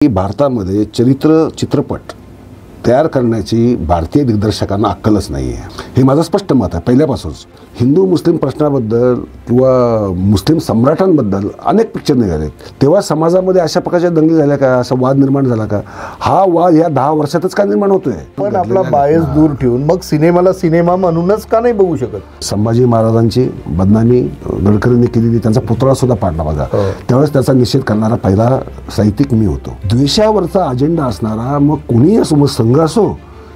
की भारतामध्ये चित्रपट तयार करण्याची भारतीय दिग्दर्शकांना अक्कलच नाही आहे. हे माझं स्पष्ट मत आहे पहिल्यापासूनच. हिंदू मुस्लिम प्रश्नाबद्दल किंवा मुस्लिम सम्राटांबद्दल अनेक पिक्चर निघालेत. तेव्हा समाजामध्ये अशा प्रकारच्या दंगली झाल्या का, असा वाद निर्माण झाला का? हा वाद या 10 वर्षातच का निर्माण होतोय? पण आपला बायस दूर ठेवून मग सिनेमाला सिनेमा म्हणूनच का नाही बघू शकत? संभाजी महाराजांची बदनामी गडकरींनी केलेली, त्यांचा पुतळा सुद्धा पाडला बघा. त्यावेळेस त्याचा निषेध करणारा पहिला साहित्यिक मी होतो. द्वेषावरचा अजेंडा असणारा मग कोणीही असो, मग संघ असो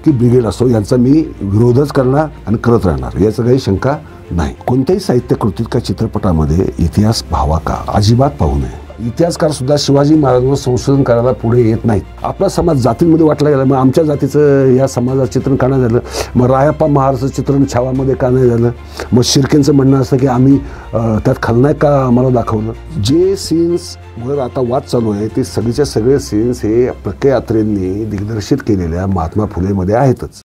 की ब्रिगेड असो, यांचा मी विरोधच करणार आणि करत राहणार, याचं काही शंका नाही. कोणत्याही साहित्य कृतीत का चित्रपटामध्ये इतिहास पाहावा का? अजिबात पाहू नये. इतिहासकार सुद्धा शिवाजी महाराजांवर संशोधन करायला पुढे येत नाहीत. आपला समाज जातींमध्ये वाटला गेला, मग आमच्या जातीचं या समाजाचं चित्रण का नाही झालं? मग रायप्पा महाराजचं चित्रण छावामध्ये का नाही झालं? मग शिर्केंचं म्हणणं असतं की आम्ही त्यात खलनायक का आम्हाला दाखवलं? जे सीन्स वर आता वाद चालू आहे ते सगळेच्या सगळे सीन्स हे प्रके यात्रेंनी दिग्दर्शित केलेल्या महात्मा फुलेमध्ये आहेतच.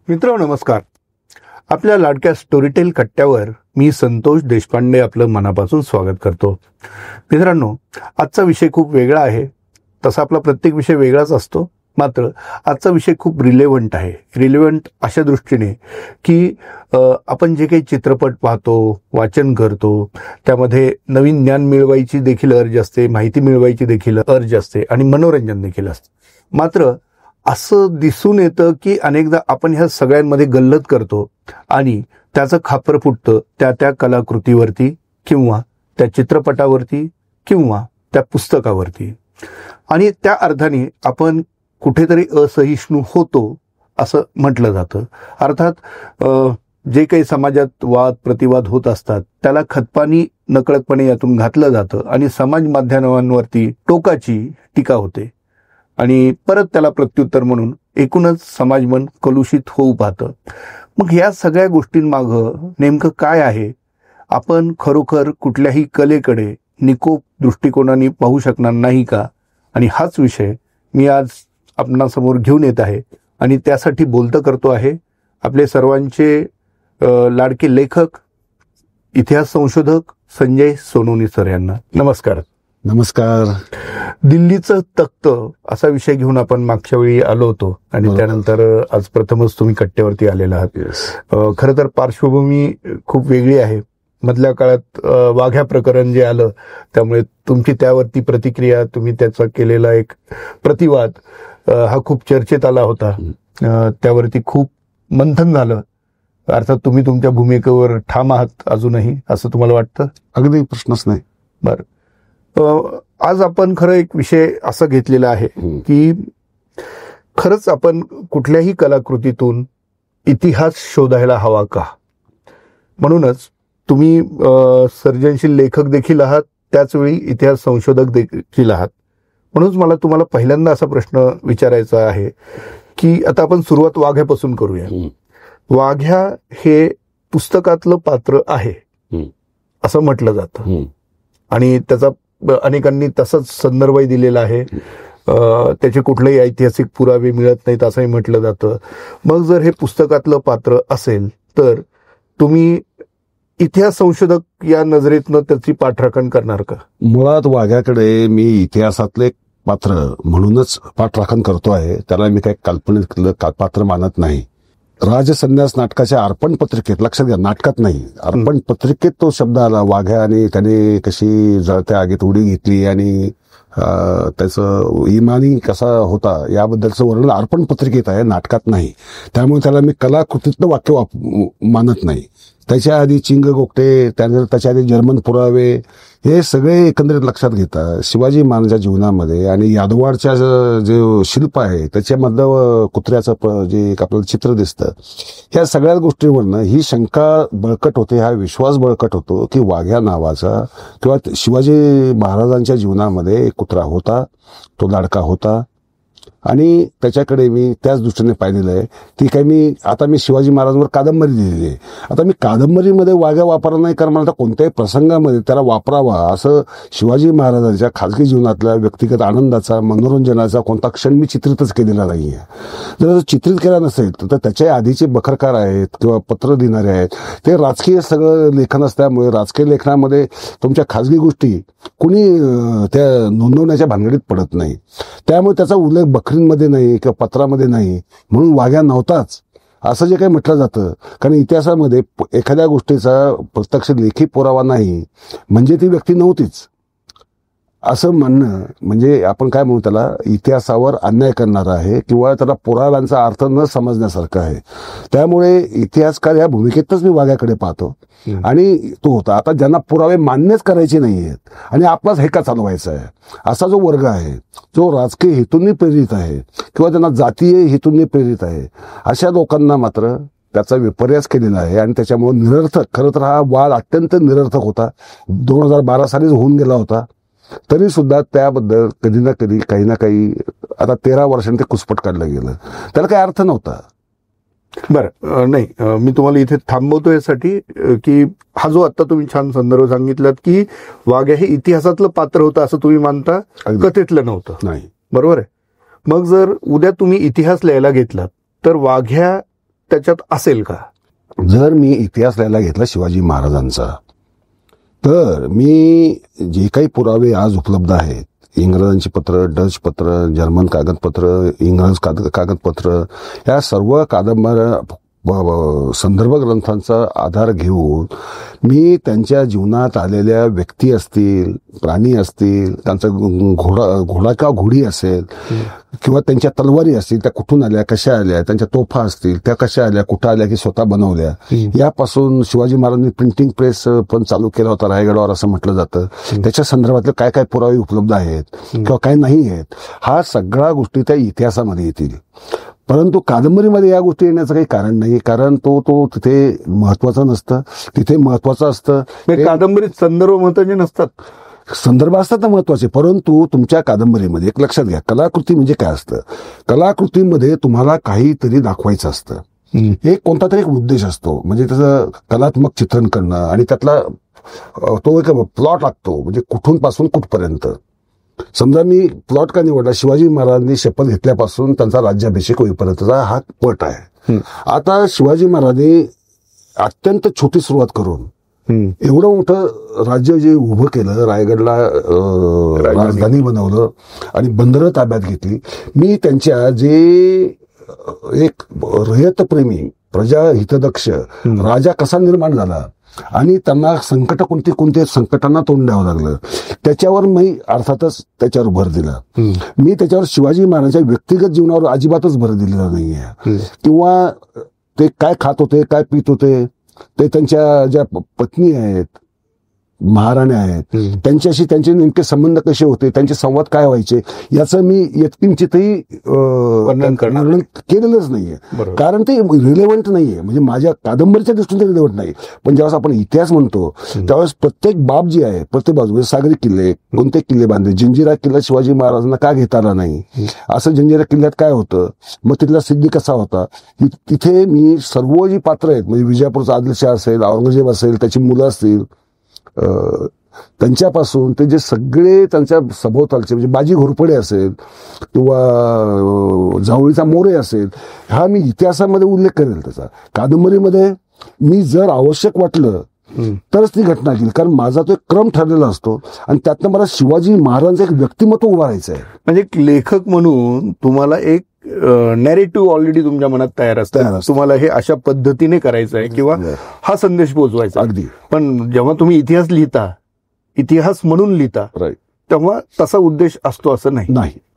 मित्रांनो नमस्कार. आपल्या लाडक्या स्टोरीटेल कट्ट्यावर मी संतोष देशपांडे आपलं मनापासून स्वागत करतो. मित्रांनो, आजचा विषय खूप वेगळा आहे. तसा आपला प्रत्येक विषय वेगळाच असतो, मात्र आजचा विषय खूप रिलेव्हंट आहे. रिलेव्हंट अशा दृष्टीने की आपण जे काही चित्रपट पाहतो, वाचन करतो, त्यामध्ये नवीन ज्ञान मिळवायची देखील अर्ज असते, माहिती मिळवायची देखील अर्ज असते आणि मनोरंजन देखील असते. मात्र असं दिसून येतं की अनेकदा आपण ह्या सगळ्यांमध्ये गल्लत करतो आणि त्याचं खापर फुटतं त्या कलाकृतीवरती किंवा त्या चित्रपटावरती किंवा त्या पुस्तकावरती, आणि त्या अर्थाने आपण कुठेतरी असहिष्णू होतो असं म्हटलं जातं. अर्थात जे काही समाजात वाद प्रतिवाद होत असतात त्याला खतपाणी नकळतपणे यातून घातलं जातं आणि समाज माध्यमांवरती टोकाची टीका होते आणि परत त्याला प्रत्युत्तर म्हणून एकूणच समाजमन कलुषित होऊ पाहतं. मग या सगळ्या गोष्टींमागं नेमकं काय आहे? आपण खरोखर कुठल्याही कलेकडे निकोप दृष्टिकोनाने पाहू शकणार नाही का? आणि हाच विषय मी आज आपणासमोर घेऊन येत आहे आणि त्यासाठी बोलतं करतो आहे आपले सर्वांचे लाडके लेखक, इतिहास संशोधक संजय सोनोनी सर यांना. नमस्कार. नमस्कार. दिल्लीचं तख्त असा विषय घेऊन आपण मागच्या वेळी आलो होतो आणि त्यानंतर आज प्रथमच तुम्ही कट्ट्यावरती आलेला आहात. खरं तर पार्श्वभूमी खूप वेगळी आहे. मधल्या काळात वाघ्या प्रकरण जे आलं त्यामुळे तुमची त्यावरती प्रतिक्रिया, तुम्ही त्याचा केलेला एक प्रतिवाद हा खूप चर्चेत आला होता. त्यावरती खूप मंथन झालं. अर्थात तुम्ही तुमच्या भूमिकेवर ठाम आहात अजूनही, असं तुम्हाला वाटतं? अगदी प्रश्नच नाही. बरं, आज आपण खरं एक विषय असं घेतलेला आहे की खरंच आपण कुठल्याही कलाकृतीतून इतिहास शोधायला हवा का? म्हणूनच तुम्ही सर्जनशील लेखक देखील आहात, त्याचवेळी इतिहास संशोधक देखील आहात. म्हणूनच मला तुम्हाला पहिल्यांदा असा प्रश्न विचारायचा आहे की आता आपण सुरुवात वाघ्यापासून करूया. वाघ्या हे पुस्तकातलं पात्र आहे असं म्हटलं जातं आणि त्याचा अनेकांनी तसाच संदर्भही दिलेला आहे. त्याचे कुठलेही ऐतिहासिक पुरावे मिळत नाहीत असंही म्हटलं जातं. मग जर हे पुस्तकातलं पात्र असेल तर तुम्ही इतिहास संशोधक या नजरेतनं त्याची पाठराखण करणार का? मुळात वाघ्याकडे मी इतिहासातले एक पात्र म्हणूनच पाठराखण करतो आहे. त्याला मी काही काल्पनिक पात्र मानत नाही. राजसन्यास नाटकाच्या अर्पण पत्रिकेत, लक्षात घ्या, नाटकात नाही, अर्पण पत्रिकेत तो शब्द आला वाघ्या, आणि त्याने कशी जळत्या आगीत उडी घेतली आणि त्याचं इमानी कसा होता याबद्दलचं वर्णन अर्पण पत्रिकेत आहे, नाटकात नाही. त्यामुळे त्याला मी कलाकृतीतलं वाक्य मानत नाही. त्याच्या आधी चिंग गोगटे, त्याच्या आधी जर्मन पुरावे, हे सगळे एकंदरीत लक्षात घेता शिवाजी महाराजांच्या जीवनामध्ये आणि यादवाडच्या जे शिल्प आहे त्याच्यामधलं कुत्र्याचं जे एक आपल्याला चित्र दिसतं, ह्या सगळ्या गोष्टींवरनं ही शंका बळकट होते, हा विश्वास बळकट होतो की वाघ्या नावाचा किंवा शिवाजी महाराजांच्या जीवनामध्ये एक कुत्रा होता, तो लाडका होता. आणि त्याच्याकडे मी त्याच दृष्टीने पाहिलेलं आहे. ठीक आहे, मी शिवाजी महाराजांवर कादंबरी लिहिलेली आहे. आता मी कादंबरीमध्ये वाघ्या वापरला नाही, कारण मला कोणत्याही प्रसंगामध्ये त्याला वापरावा असं शिवाजी महाराजांच्या खाजगी जीवनातल्या व्यक्तिगत आनंदाचा, मनोरंजनाचा कोणता क्षण मी चित्रितच केलेला नाही आहे. जर चित्रित केला नसेल तर त्याच्या आधीचे बखरकार आहेत किंवा पत्र लिहिणारे आहेत, ते राजकीय सगळं लेखन असल्यामुळे राजकीय लेखनामध्ये तुमच्या खाजगी गोष्टी कुणी त्या नोंदवण्याच्या भानगडीत पडत नाही. त्यामुळे त्याचा उल्लेख बखरींमध्ये नाही किंवा पत्रामध्ये नाही, म्हणून वाघ्या नव्हताच असं जे काही म्हटलं जातं. कारण इतिहासामध्ये एखाद्या गोष्टीचा प्रत्यक्ष लेखी पुरावा नाही म्हणजे ती व्यक्ती नव्हतीच असं म्हणणं म्हणजे आपण काय म्हणू, त्याला इतिहासावर अन्याय करणारा आहे किंवा त्याला पुराव्यांचा अर्थ न समजण्यासारखं आहे. त्यामुळे इतिहासकार या भूमिकेतच मी वाघ्याकडे पाहतो आणि तो होता. आता ज्यांना पुरावे मान्यच करायचे नाही आहेत आणि आपलाच हेका चालवायचा आहे असा जो वर्ग आहे, जो राजकीय हेतूंनी प्रेरित आहे किंवा त्यांना जातीय हेतूंनी प्रेरित आहे, अशा लोकांना मात्र त्याचा विपर्यास केलेला आहे. आणि त्याच्यामुळे निरर्थक, खरं तर हा वाद अत्यंत निरर्थक होता. 2012 सालीच होऊन गेला होता, तरी सुद्धा त्याबद्दल कधी ना कधी काही ना काही आता 13 वर्षांनी ते कुसपट काढलं गेलं. त्याला काही अर्थ नव्हता. बरं, नाही, मी तुम्हाला इथे थांबवतो यासाठी की हा जो आता तुम्ही छान संदर्भ सांगितलात की वाघ्या हे इतिहासातलं पात्र होतं असं तुम्ही मानता, कथेतलं नव्हतं. नाही, बरोबर आहे. मग जर उद्या तुम्ही इतिहास लिहायला घेतलात तर वाघ्या त्याच्यात असेल का? जर मी इतिहास लिहायला घेतला शिवाजी महाराजांचा, तर मी जे काही पुरावे आज उपलब्ध आहेत, इंग्रजांची पत्र, डच पत्र, जर्मन कागदपत्र, इंग्रज कागदपत्र, या सर्व कादंबऱ्या संदर्भ ग्रंथांचा आधार घेऊन मी त्यांच्या जीवनात आलेल्या व्यक्ती असतील, प्राणी असतील, त्यांचा घोडा किंवा घोडी असेल किंवा त्यांच्या तलवारी असतील, त्या कुठून आल्या, कशा आल्या, त्यांच्या तोफा असतील, त्या कशा आल्या, कुठं आल्या की स्वतः बनवल्या, यापासून शिवाजी महाराजांनी प्रिंटिंग प्रेस पण चालू केला होता रायगडावर असं म्हटलं जातं. त्याच्या संदर्भातले काय काय पुरावे उपलब्ध आहेत किंवा काय नाही आहेत, हा सगळ्या गोष्टी त्या इतिहासामध्ये येतील. परंतु कादंबरीमध्ये या गोष्टी येण्याचं काही कारण नाही, कारण तो तिथे महत्वाचं नसतं. तिथे महत्वाचं असतं कादंबरीत संदर्भ महत्वाचे नसतात, संदर्भ असतात ना महत्वाचे. परंतु तुमच्या कादंबरीमध्ये एक लक्षात घ्या, कलाकृती म्हणजे काय असतं. कलाकृतीमध्ये तुम्हाला काहीतरी दाखवायचं असतं, एक कोणता तरी एक उद्देश असतो, म्हणजे त्याचं कलात्मक चित्रण करणं आणि त्यातला तो एक प्लॉट लागतो, म्हणजे कुठून पासून कुठपर्यंत. समजा मी प्लॉट का निवडला, शिवाजी महाराजांनी शपथ घेतल्यापासून त्यांचा राज्याभिषेक होईपर्यंतचा हा पट आहे. आता शिवाजी महाराजांनी अत्यंत छोटी सुरुवात करून एवढं मोठं राज्य जे उभं केलं, रायगडला राजधानी बनवलं आणि बंदरं ताब्यात घेतली. मी त्यांच्या जे एक रयतप्रेमी, प्रजाहितदक्ष राजा कसा निर्माण झाला आणि त्यांना संकट कोणते संकटांना तोंड द्यावं लागलं, त्याच्यावर मी अर्थातच त्याच्यावर भर दिला. मी त्याच्यावर शिवाजी महाराजांच्या व्यक्तिगत जीवनावर अजिबातच भर दिलेला नाहीये. किंवा ते काय खात होते, काय पित होते, ते त्यांच्या ज्या पत्नी आहेत, महाराण्या आहेत, त्यांच्याशी त्यांचे नेमके संबंध कसे होते, त्यांचे संवाद काय व्हायचे, याचं मी यत्किंचितही वर्णन केलेलंच नाहीये. कारण ते रिलेव्हंट नाहीये, म्हणजे माझ्या कादंबरीच्या दृष्टीने रिलेव्हंट नाही. पण ज्यावेळेस आपण इतिहास म्हणतो त्यावेळेस प्रत्येक बाब जी आहे, प्रत्येक बाजू, सागरी किल्ले, कोणते किल्ले बांधले, जंजिरा किल्ला शिवाजी महाराजांना का घेता आला नाही, असं जंजिरा किल्ल्यात काय होतं, मग तिथला सिद्धी कसा होता, तिथे मी सर्व जी पात्र आहेत, म्हणजे विजापूरचा आदिलशाह असेल, औरंगजेब असेल, त्याची मुलं असतील, त्यांच्यापासून ते जे सगळे त्यांच्या सभोवतालचे, म्हणजे बाजी घोरपडे असेल किंवा जावळीचा मोरे असेल, हा मी इतिहासामध्ये उल्लेख करेल त्याचा. कादंबरीमध्ये मी जर आवश्यक वाटलं तरच ती घटना घेईल, कारण माझा तो एक क्रम ठरलेला असतो आणि त्यातनं मला शिवाजी महाराजांचं एक व्यक्तिमत्व उभारायचं आहे. म्हणजे एक लेखक म्हणून तुम्हाला एक नॅरेटिव्ह ऑलरेडी तुमच्या मनात तयार असतं, तुम्हाला हे अशा पद्धतीने करायचं आहे किंवा हा संदेश पोहोचवायचा. अगदी. पण जेव्हा तुम्ही इतिहास लिहिता, इतिहास म्हणून लिहिता, तेव्हा तसा उद्देश असतो असं नाही.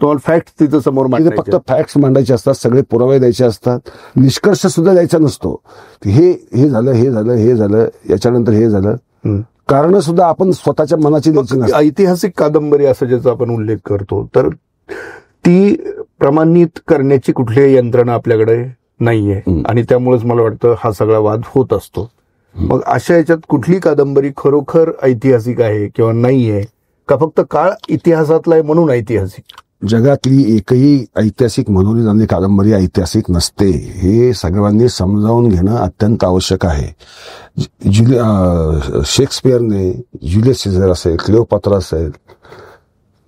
तुम्हाला फॅक्ट्स तिथं समोर मांडायचे, फक्त फॅक्ट्स मांडायचे असतात, सगळे पुरावे द्यायचे असतात, निष्कर्ष सुद्धा द्यायचा नसतो. हे झालं, याच्यानंतर हे झालं, कारण सुद्धा आपण स्वतःच्या मनाची द्यायची नसतात. ऐतिहासिक कादंबरी असं ज्याचा आपण उल्लेख करतो, तर ती प्रमाणित करण्याची कुठलीही यंत्रणा आपल्याकडे नाहीये आणि त्यामुळेच मला वाटतं हा सगळा वाद होत असतो. मग अशा याच्यात कुठली कादंबरी खरोखर ऐतिहासिक आहे किंवा नाहीये, का फक्त काळ इतिहासातला आहे म्हणून ऐतिहासिक? जगातली एकही ऐतिहासिक मनोरंजन आणि कादंबरी ऐतिहासिक नसते, हे सगळ्यांनी समजावून घेणं अत्यंत आवश्यक आहे. शेक्सपियरने ज्युलियस सीझर असेल, क्लिओपात्रा असेल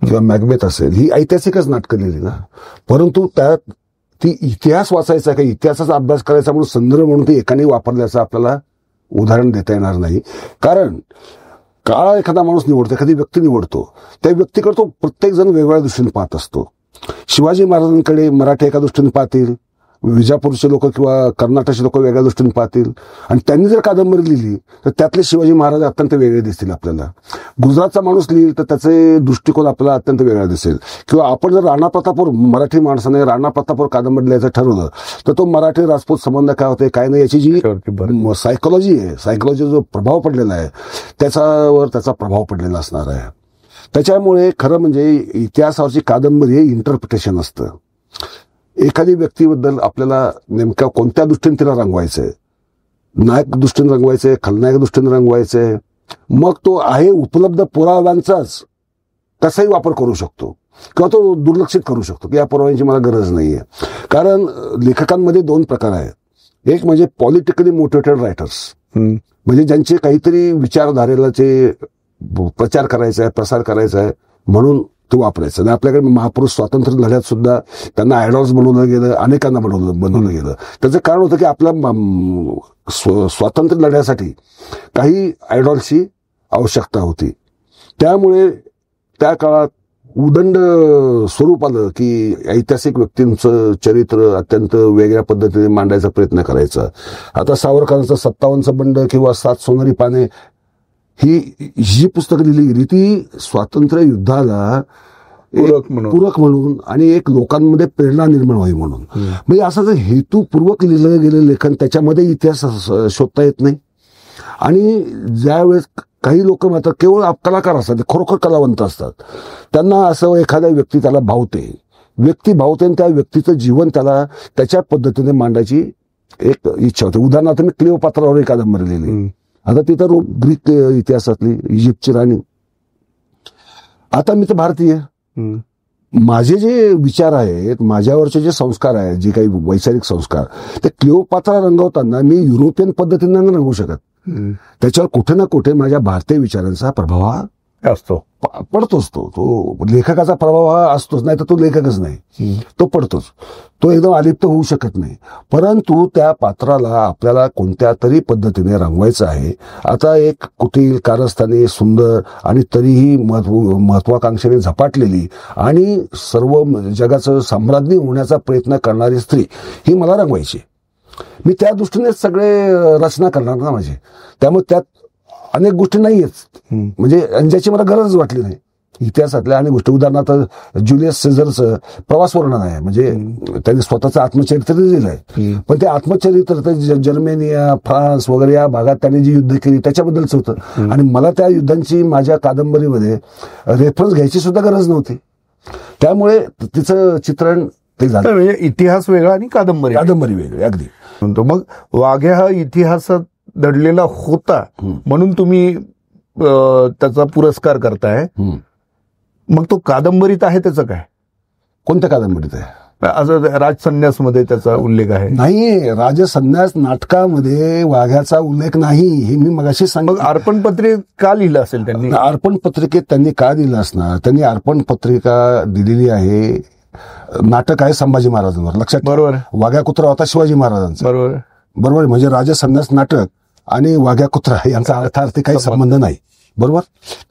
किंवा मॅकबेथ असेल, ही ऐतिहासिकच नाटकं लिहिली ना, परंतु त्यात ती इतिहास वाचायचा का इतिहासाचा अभ्यास करायचा म्हणून संदर्भ म्हणून ती एकाने वापरल्याचं आपल्याला उदाहरण देता येणार नाही. कारण काळ एखादा माणूस निवडतो, एखादी व्यक्ती निवडतो, त्या व्यक्तीकडे तो प्रत्येक जण वेगवेगळ्या दृष्टीने पाहत असतो. शिवाजी महाराजांकडे मराठी एका दृष्टीने पाहतील, विजापूरचे लोक किंवा कर्नाटकचे लोक वेगळ्या दृष्टीने पाहतील, आणि त्यांनी जर कादंबरी लिहिली तर त्यातले शिवाजी महाराज अत्यंत वेगळे दिसतील आपल्याला. गुजरातचा माणूस लिहिल तर त्याचे दृष्टिकोन आपल्याला अत्यंत वेगळा दिसेल. किंवा आपण जर राणा प्रतापवर, मराठी माणसाने राणा प्रतापवर कादंबरी लिहायचं ठरवलं तर तो मराठी राजपूत संबंध काय होते काय नाही याची जी सायकोलॉजी आहे, सायकोलॉजीचा जो प्रभाव पडलेला आहे त्याचा प्रभाव पडलेला असणार आहे. त्याच्यामुळे खरं म्हणजे इतिहासावरची कादंबरी हे इंटरप्रिटेशन असतं. एखादी व्यक्तीबद्दल आपल्याला नेमक्या कोणत्या दृष्टीने तिला रंगवायचंय, नायक दृष्टीने रंगवायचंय, खलनायक दृष्टीने रंगवायचंय, मग तो आहे उपलब्ध पुराव्यांचाच कसाही वापर करू शकतो किंवा तो दुर्लक्षित करू शकतो की या पुराव्यांची मला गरज नाहीये. कारण लेखकांमध्ये दोन प्रकार आहेत. एक म्हणजे पॉलिटिकली मोटिवेटेड रायटर्स, म्हणजे ज्यांचे काहीतरी विचारधारेला ते प्रचार करायचा आहे, प्रसार करायचा आहे म्हणून तो वापरायचं. आणि आपल्याकडे महापुरुष स्वातंत्र्य लढ्यात सुद्धा त्यांना आयडॉल्स बनवलं गेलं, अनेकांना बनवलं गेलं. त्याचं कारण होतं की आपल्या स्वातंत्र्य लढ्यासाठी काही आयडॉल्सची आवश्यकता होती. त्यामुळे त्या काळात उदंड स्वरूप आलं की ऐतिहासिक व्यक्तींचं चरित्र अत्यंत वेगळ्या पद्धतीने मांडायचा प्रयत्न करायचा. आता सावरकरांचं 57 बंड किंवा 7 सोनेरी पाने ही जी पुस्तकं लिहिली गेली ती स्वातंत्र्य युद्धाला पूरक म्हणून आणि एक लोकांमध्ये प्रेरणा निर्माण व्हावी म्हणून. म्हणजे असं जर हेतुपूर्वक लिहिलं गेलं लेखन त्याच्यामध्ये इतिहास शोधता येत नाही. आणि ज्यावेळेस काही लोक मात्र केवळ कलाकार असतात, खरोखर कलावंत असतात, त्यांना असं एखाद्या व्यक्ती त्याला व्यक्ती भावते आणि त्या व्यक्तीचं जीवन त्याला त्याच्या पद्धतीने मांडायची एक इच्छा होती. उदाहरणार्थ मी क्लिओपात्रावर एक कादंबरी लिहिली. आता तिथं ग्रीक इतिहासातली इजिप्तची राणी. आता मी तर भारतीय, माझे जे विचार आहेत, माझ्यावरचे जे संस्कार आहेत, जे काही वैचारिक संस्कार, ते क्लिओपात्रा रंगवताना मी युरोपियन पद्धतीने नाही रंगवू शकत. त्याच्यावर कुठे ना कुठे माझ्या भारतीय विचारांचा प्रभाव हा असतो, पडतोच. तो लेखकाचा प्रभाव हा असतोच, नाही तर तो लेखकच नाही, तो पडतोच. तो एकदम अलिप्त होऊ शकत नाही. परंतु त्या पात्राला आपल्याला कोणत्या तरी पद्धतीने रंगवायचं आहे. आता एक कुटील, कारस्थानी, सुंदर आणि तरीही महत्वाकांक्षेने झपाटलेली आणि सर्व जगाचं साम्राज्ञी होण्याचा प्रयत्न करणारी स्त्री ही मला रंगवायची. मी त्या दृष्टीने सगळे रचना करणार ना माझी. त्यामुळे त्यात अनेक गोष्टी नाहीयेच, म्हणजे ज्याची मला गरज वाटली नाही इतिहासातल्या अनेक गोष्टी. उदाहरणार्थ ज्युलियस सीझरचं प्रवास वर्णन आहे, म्हणजे त्यांनी स्वतःचं आत्मचरित्र लिहिलं आहे, पण ते आत्मचरित्र जर्मेनिया, फ्रान्स वगैरे या भागात त्यांनी जी युद्ध केली त्याच्याबद्दलच होतं. आणि मला त्या युद्धांची माझ्या कादंबरीमध्ये रेफरन्स घ्यायची सुद्धा गरज नव्हती. त्यामुळे तिचं चित्रण ते झालं. म्हणजे इतिहास वेगळा आणि कादंबरी वेगळी अगदी. मग वाघ्या हा इतिहासात दडलेला होता म्हणून तुम्ही त्याचा पुरस्कार करताय. मग तो कादंबरीत आहे त्याचं काय? कोणत्या कादंबरीत आहे? असं राजसन्यास मध्ये त्याचा उल्लेख आहे? नाही, राजसन्यास नाटकामध्ये वाघ्याचा उल्लेख नाही, हे मी मगाशी सांगितलं. अर्पण पत्रिका का लिहिलं असेल त्यांनी? अर्पण पत्रिकेत त्यांनी का दिलं असणार? त्यांनी अर्पण पत्रिका दिलेली आहे. नाटक आहे संभाजी महाराजांवर, लक्षात. बरोबर. वाघ्या कुत्रा होता शिवाजी महाराजांचा. बरोबर. म्हणजे राजसन्यास नाटक आणि वाघ्या कुत्रा यांचा अर्थार्थी काही संबंध नाही. बरोबर.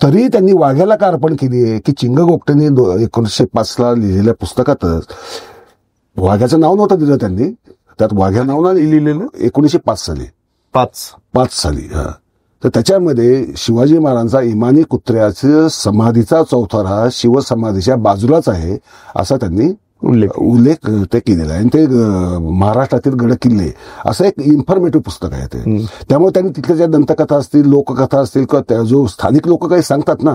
तरी त्यांनी वाघ्याला का अर्पण केली की चिंग गोपटेने 1905 लिहिलेल्या पुस्तकातच वाघ्याचं नाव नव्हतं दिलं त्यांनी. त्यात वाघ्या नाव लिहिलेलं 1905 साली. 5 साली. तर त्याच्यामध्ये शिवाजी महाराजांचा इमानी कुत्र्याचा समाधीचा चौथरा शिवसमाधीच्या बाजूलाच आहे असा त्यांनी उल्लेख ते केलेला आहे. आणि ते महाराष्ट्रातील गड किल्ले असं एक इन्फॉर्मेटिव्ह पुस्तक आहे ते. त्यामुळे त्यांनी तिथल्या ज्या दंतकथा असतील, लोककथा असतील किंवा जो स्थानिक लोक काही सांगतात ना,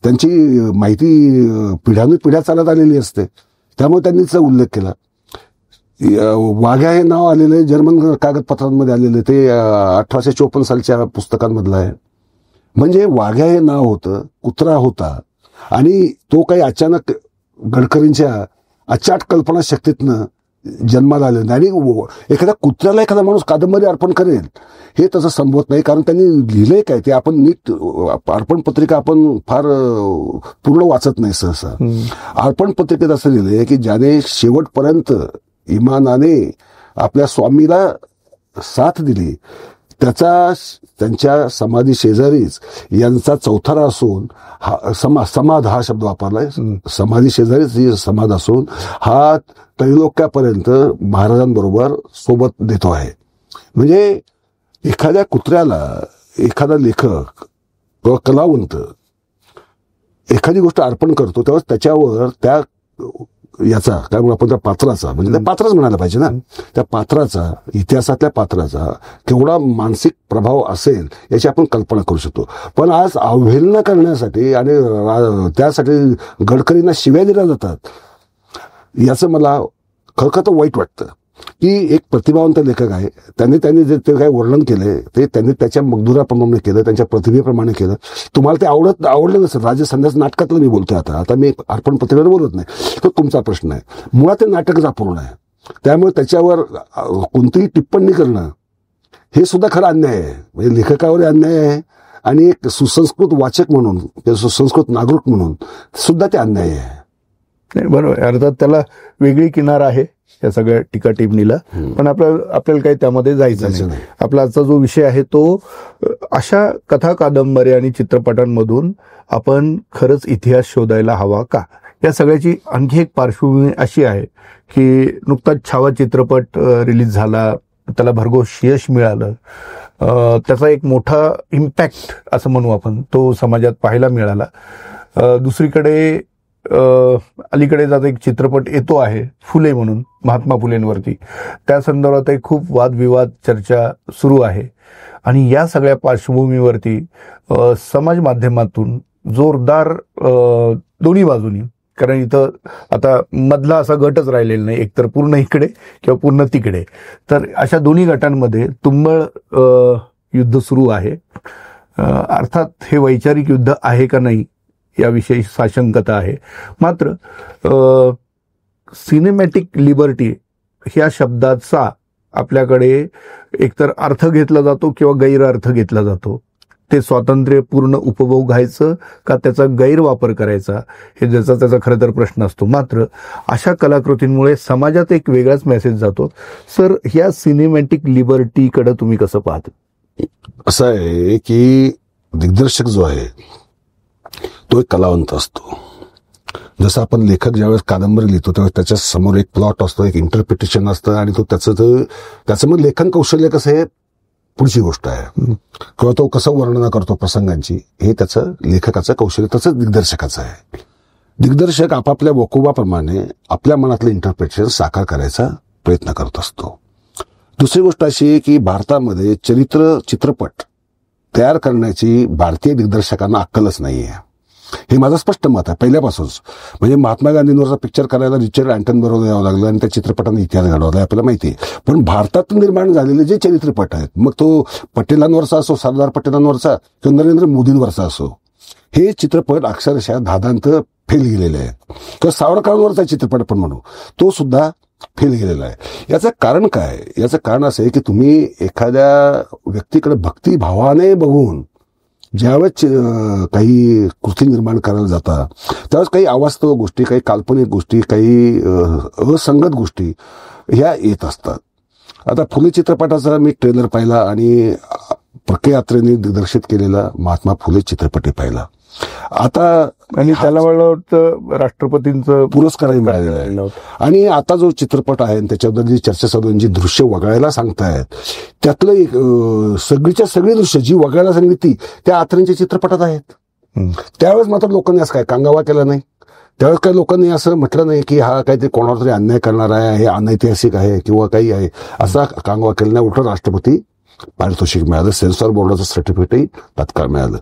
त्यांची माहिती पिढ्यानुपिढ्या चालत आलेली असते. त्यामुळे त्यांनी त्याचा उल्लेख केला. वाघ्या हे नाव आलेलं जर्मन कागदपत्रांमध्ये आलेलं ते 1854 सालच्या पुस्तकांमधलं आहे. म्हणजे वाघ्या हे नाव होतं, कुत्रा होता आणि तो काही अचानक गडकरींच्या अचाट कल्पना शक्तीतनं जन्माला आले नाही. आणि एखाद्या कुत्र्याला एखादा माणूस कादंबरी अर्पण करेल हे तसं संभवत नाही, कारण त्यांनी लिहिलंय काय ते आपण नीट अर्पण पत्रिका आपण फार पूर्ण वाचत नाही सहसा. अर्पण पत्रिकेत असं लिहिलंय की ज्याने शेवटपर्यंत इमानाने आपल्या स्वामीला साथ दिली त्यांच्या समाधी शेजारीच यांचा चौथरा असून समाध हा शब्द वापरलाय. समाधी शेजारीच ही समाध असून हा त्रैलोक्यापर्यंत महाराजांबरोबर सोबत देतो आहे. म्हणजे एखाद्या कुत्र्याला एखादा लेखक किंवा कलावंत एखादी गोष्ट अर्पण करतो तेव्हा त्याच्यावर त्या याचा काय म्हणून आपण त्या पात्राचा, म्हणजे त्या पात्रच म्हणायला पाहिजे ना, त्या पात्राचा, इतिहासातल्या पात्राचा केवढा मानसिक प्रभाव असेल याची आपण कल्पना करू शकतो. पण आज अवहेलना करण्यासाठी आणि त्यासाठी गडकरींना शिव्या दिल्या जातात, याचं मला खरं तर वाईट वाटतं. की एक प्रतिभावंत लेखक आहे, त्यांनी जे ते काही वर्णन केले ते त्यांनी त्याच्या मजदुराप्रमाणे केलं, त्यांच्या प्रतिभेप्रमाणे केलं. तुम्हाला ते आवडलं नसेल. राजसंन्यास नाटकातलं मी बोलतोय आता मी अर्पण पत्रिकेवर बोलत नाही, तो तुमचा प्रश्न आहे. मुळात ते नाटकच अपूर्ण आहे, त्यामुळे त्याच्यावर कोणतीही टिप्पणी करणं हे सुद्धा खरं अन्याय आहे. म्हणजे लेखकावर अन्याय आहे आणि एक सुसंस्कृत वाचक म्हणून, सुसंस्कृत नागरिक म्हणून सुद्धा ते अन्याय आहे. बरोबर. अर्थात त्याला वेगळी किनार आहे या सगळ्या टीका टिप्पणीला, पण आपल्याला काही त्यामध्ये जायचं नाही. आपला आजचा जो विषय आहे तो अशा कथा, कादंबऱ्या आणि चित्रपटांमधून आपण खरंच इतिहास शोधायला हवा का, या सगळ्याची आणखी एक पार्श्वभूमी अशी आहे की नुकताच छावा चित्रपट रिलीज झाला, त्याला भरघोस यश मिळालं, त्याचा एक मोठा इम्पॅक्ट असं म्हणू आपण तो समाजात पाहायला मिळाला. दुसरीकडे अलीकडे जात एक चित्रपट येतो आहे फुले म्हणून, महात्मा फुलेंवरती, त्या संदर्भात एक खूप वादविवाद चर्चा सुरू आहे. आणि या सगळ्या पार्श्वभूमीवरती समाज माध्यमातून जोरदार दोन्ही बाजूनी, कारण इथं आता मधला असा गटच राहिलेला नाही, एकतर पूर्ण इकडे किंवा पूर्ण तिकडे, तर अशा दोन्ही गटांमध्ये तुंबळ युद्ध सुरू आहे. अर्थात हे वैचारिक युद्ध आहे का नाही याविषयी साशंकता आहे. मात्र सिनेमॅटिक लिबर्टी ह्या शब्दाचा आपल्याकडे एकतर अर्थ घेतला जातो किंवा गैरअर्थ घेतला जातो. ते स्वातंत्र्यपूर्ण उपभोगायचं का त्याचा गैरवापर करायचा हे त्याचा खरं तर प्रश्न असतो. मात्र अशा कलाकृतींमुळे समाजात एक वेगळाच मेसेज जातो. सर, ह्या सिनेमॅटिक लिबर्टीकडे तुम्ही कसं पाहता? असं आहे की दिग्दर्शक जो आहे तो एक कलावंत असतो. जसं आपण लेखक ज्यावेळेस कादंबरी लिहितो त्यावेळेस त्याच्या समोर एक प्लॉट असतो, एक इंटरप्रिटेशन असतं, आणि तो त्याचं मग लेखन कौशल्य कसं आहे पुढची गोष्ट आहे, किंवा तो कसं वर्णना करतो प्रसंगांची हे त्याचं लेखकाचं कौशल्य, तसंच दिग्दर्शकाचं आहे. दिग्दर्शक आपापल्या वकुबाप्रमाणे आपल्या मनातलं इंटरप्रिटेशन साकार करायचा प्रयत्न करत असतो. दुसरी गोष्ट अशी की भारतामध्ये चित्रपट तयार करण्याची भारतीय दिग्दर्शकांना अक्कलच नाहीये, हे माझं स्पष्ट मत आहे पहिल्यापासूनच. म्हणजे महात्मा गांधींवरचा पिक्चर करायला रिचर्ड अँटन बरोबर यावं लागलं आणि त्या चित्रपटाने इतिहास घडवला आपल्याला माहिती आहे. पण भारतातून निर्माण झालेले जे चरित्रपट आहेत, मग तो पटेलांवरचा असो, सरदार पटेलांवरचा किंवा नरेंद्र मोदींवरचा असो, हे चित्रपट अक्षरशः धादांत फेल गेलेले आहेत. किंवा सावरकरांवरचा चित्रपट पण म्हणू, तो सुद्धा फेल गेलेला आहे. याचं कारण काय? याचं कारण असं आहे की तुम्ही एखाद्या व्यक्तीकडे भक्तिभावाने बघून ज्यावेळेस काही कृती निर्माण करायला जाता त्यावेळेस काही अवास्तव गोष्टी, काही काल्पनिक गोष्टी, काही असंगत गोष्टी ह्या येत असतात. आता फुले चित्रपटाचा मी ट्रेलर पाहिला आणि प्रख्यात्रेने दिग्दर्शित केलेला महात्मा फुले चित्रपटही पाहिला. आता आणि त्याला मला वाटतं राष्ट्रपतींचं पुरस्कारही मिळालेला आहे. आणि आता जो चित्रपट आहे त्याच्याबद्दल जी चर्चा चालू, जी दृश्य वगळायला सांगतायत, त्यातलं एक सगळीच्या सगळी दृश्य जी वगळायला सांगितली त्या आत्रेंच्या चित्रपटात आहेत. त्यावेळेस मात्र लोकांनी असं काय कांगावा केला नाही. त्यावेळेस काही लोकांनी असं म्हटलं नाही की हा काहीतरी कोणावर तरी अन्याय करणार आहे, हे अनैतिहासिक आहे किंवा काही आहे, असा कांगावा केला नाही. उलट राष्ट्रपती पारितोषिक मिळालं, सेन्सॉर बोर्डाचं सर्टिफिकेटही तात्काळ मिळालं.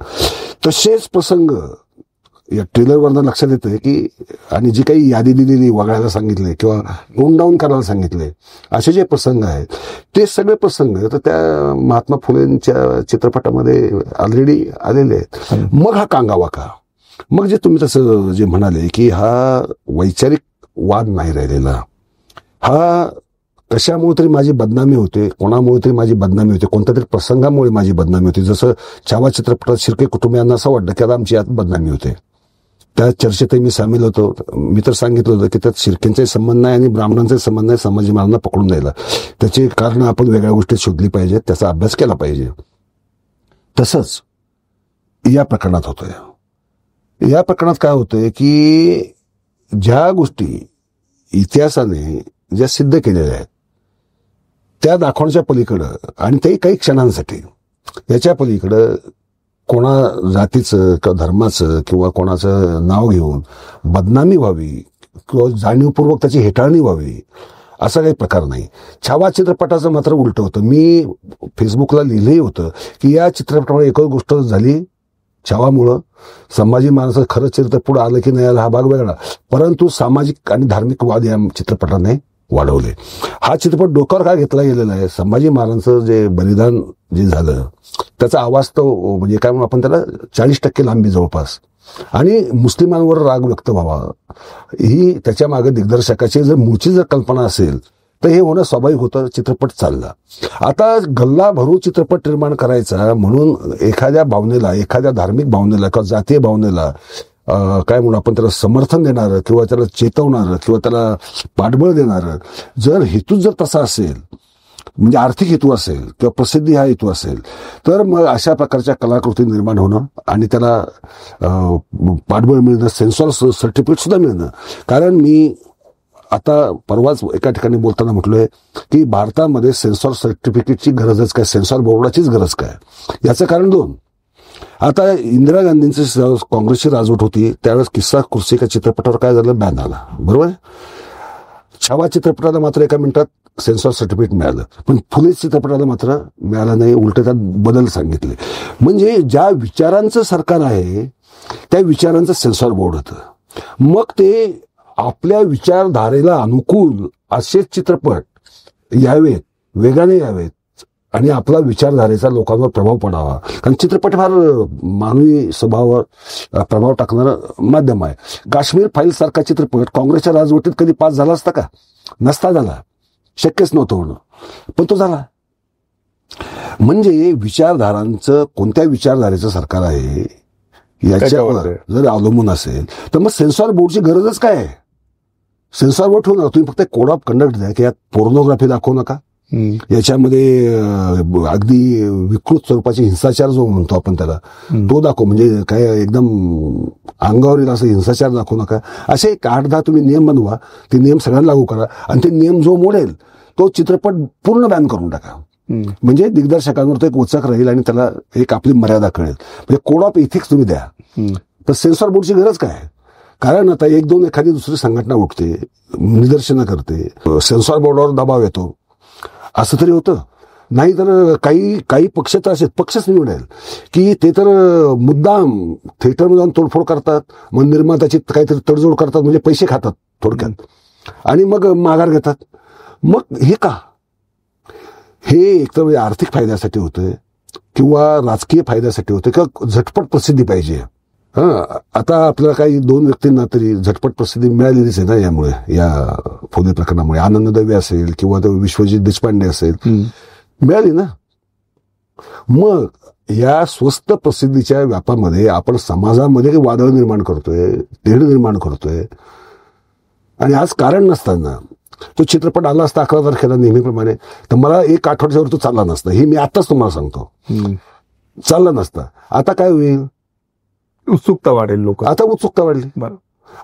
तसेच प्रसंग या ट्रेलरवरनं लक्षात येतं की, आणि जी काही यादी दिलेली वगळायला सांगितले किंवा नोट डाऊन करायला सांगितले, असे जे प्रसंग आहेत ते सगळे प्रसंग तर त्या महात्मा फुलेंच्या चित्रपटामध्ये ऑलरेडी आलेले आहेत. मग हा कांगावा का? मग जे तुम्ही तसं जे म्हणाले की हा वैचारिक वाद नाही राहिलेला, हा कशामुळे तरी माझी बदनामी होते, कोणामुळे तरी माझी बदनामी होते, कोणत्या तरी प्रसंगामुळे माझी बदनामी होते. जसं छावा चित्रपटात शिर्के कुटुंबियांना असं वाटलं की आता आमची यात बदनामी होते. त्या चर्चेतही मी सामील होतो. मी तर सांगितलं होतं की त्यात शिर्केंचाही संबंध नाही आणि ब्राह्मणांचाही संबंध नाही, संभाजी महाराजांना पकडून द्यायला. त्याची कारण आपण वेगळ्या गोष्टी शोधली पाहिजेत, त्याचा अभ्यास केला पाहिजे. तसंच या प्रकरणात होतंय. या प्रकरणात काय होतंय की ज्या गोष्टी इतिहासाने ज्या सिद्ध केलेल्या आहेत त्या दाखवण्याच्या पलीकडं, आणि तेही काही क्षणांसाठी, याच्या पलीकडं कोणा जातीचं किंवा धर्माचं किंवा कोणाचं नाव घेऊन बदनामी व्हावी किंवा जाणीवपूर्वक त्याची हेटाळणी व्हावी असा काही प्रकार नाही. छावा चित्रपटाचं मात्र उलट होतं. मी फेसबुकला लिहिलंही होतं की या चित्रपटामुळे एकच गोष्ट झाली, छावामुळं संभाजी महाराजांचं खरं चरित्र पुढे आलं की नाही आलं हा भाग वेगळा, परंतु सामाजिक आणि धार्मिक वाद या चित्रपटाने वाढवले. हा चित्रपट डोक्यावर काय घेतला गेलेला आहे, संभाजी महाराजांचं जे बलिदान जे झालं त्याचा आवाज तो म्हणजे काय म्हणून आपण त्याला 40% लांबी जवळपास, आणि मुस्लिमांवर राग व्यक्त व्हावा ही त्याच्या मागे दिग्दर्शकाची जर मूळची जर कल्पना असेल तर हे होणं स्वाभाविक होतं. चित्रपट चालला. आता गल्ला भरू चित्रपट निर्माण करायचा म्हणून एखाद्या भावनेला, एखाद्या धार्मिक भावनेला किंवा जातीय भावनेला काय म्हणून आपण त्याला समर्थन देणारं किंवा त्याला चेतवणारं किंवा त्याला पाठबळ देणारं जर हेतूच जर तसा असेल, म्हणजे आर्थिक हेतू असेल किंवा प्रसिद्धी हा हेतू असेल, तर मग अशा प्रकारच्या कलाकृती निर्माण होणं आणि त्याला पाठबळ मिळणं, सेन्सॉर सर्टिफिकेट सुद्धा मिळणं. कारण मी आता परवाच एका ठिकाणी बोलताना म्हटलोय की भारतामध्ये सेन्सॉर सर्टिफिकेटची गरजच काय, सेन्सॉर बोर्डाचीच गरज काय. याचं कारण दोन. आता इंदिरा गांधींची काँग्रेसची राजवट होती त्यावेळेस किस्सा कुर्सी का चित्रपटावर काय झालं, बॅन आला, बरोबर. छावा चित्रपटाला मात्र एका मिनिटात सेन्सॉर सर्टिफिकेट मिळालं, पण फुले चित्रपटाला मात्र मिळालं नाही, उलट त्यात बदल सांगितले. म्हणजे ज्या विचारांचं सरकार आहे त्या विचारांचं सेन्सॉर बोर्ड होतं. मग ते आपल्या विचारधारेला अनुकूल असे चित्रपट यावेत, वेगाने यावेत आणि आपला विचारधारेचा लोकांवर प्रभाव पडावा. कारण चित्रपट फार मानवी स्वभावावर प्रभाव टाकणारं माध्यम आहे. काश्मीर फाईल सारखा चित्रपट काँग्रेसच्या राजवटीत कधी पास झाला असता का? नसता झाला, शक्यच नव्हतं होणं, पण तो झाला. म्हणजे विचारधारांचं, कोणत्या विचारधारेचं सरकार आहे याच्यावर जर अवलंबून असेल तर मग सेन्सॉर बोर्डची गरजच काय आहे? सेन्सॉर बोर्ड ठेवणार तुम्ही, फक्त कोड ऑफ कंडक्ट द्या की यात पोर्नोग्राफी दाखवू नका, याच्यामध्ये अगदी विकृत स्वरूपाची हिंसाचार जो म्हणतो आपण त्याला तो दाखव, म्हणजे काय एकदम अंगावर येईल असं हिंसाचार दाखवू नका. असे 8-10 तुम्ही नियम बनवा, ते नियम सगळ्यांना लागू करा आणि ते नियम जो मोडेल तो चित्रपट पूर्ण बॅन करून टाका. म्हणजे दिग्दर्शकांवर तो एक वचक राहील आणि त्याला एक आपली मर्यादा कळेल. म्हणजे कोड ऑफ इथिक्स तुम्ही द्या. तर सेन्सॉर बोर्डची गरज काय? कारण आता 1-2 एखादी दुसरी संघटना उठते, निदर्शनं करते, सेन्सॉर बोर्डावर दबाव येतो, असं तरी होतं. नाही तर काही पक्ष तर असे पक्षच निवडेल की ते तर मुद्दाम थिएटरमध्ये जाऊन तोडफोड करतात, मग निर्मात्याची काहीतरी तडजोड करतात, म्हणजे पैसे खातात थोडक्यात आणि मग माघार घेतात. मग हे का? हे एकतर म्हणजे आर्थिक फायद्यासाठी होतंय किंवा राजकीय फायद्यासाठी होतं किंवा झटपट प्रसिद्धी पाहिजे. आता आपल्याला काही 2 व्यक्तींना तरी झटपट प्रसिद्धी मिळालेलीच आहे ना यामुळे, या फुले प्रकरणामुळे. आनंद दवे असेल किंवा विश्वजित देशपांडे असेल, मिळाली ना. मग या स्वस्त प्रसिद्धीच्या व्यापामध्ये आपण समाजामध्ये वादळ निर्माण करतोय, तेढ निर्माण करतोय. आणि आज कारण नसताना तो चित्रपट आला असता 11 तारखेला नेहमीप्रमाणे, तर मला 1 आठवड्यावर तो चालला नसता. हे मी आताच तुम्हाला सांगतो, चालला नसता. आता काय होईल? उत्सुकता वाढेल, लोक आता उत्सुकता वाढली.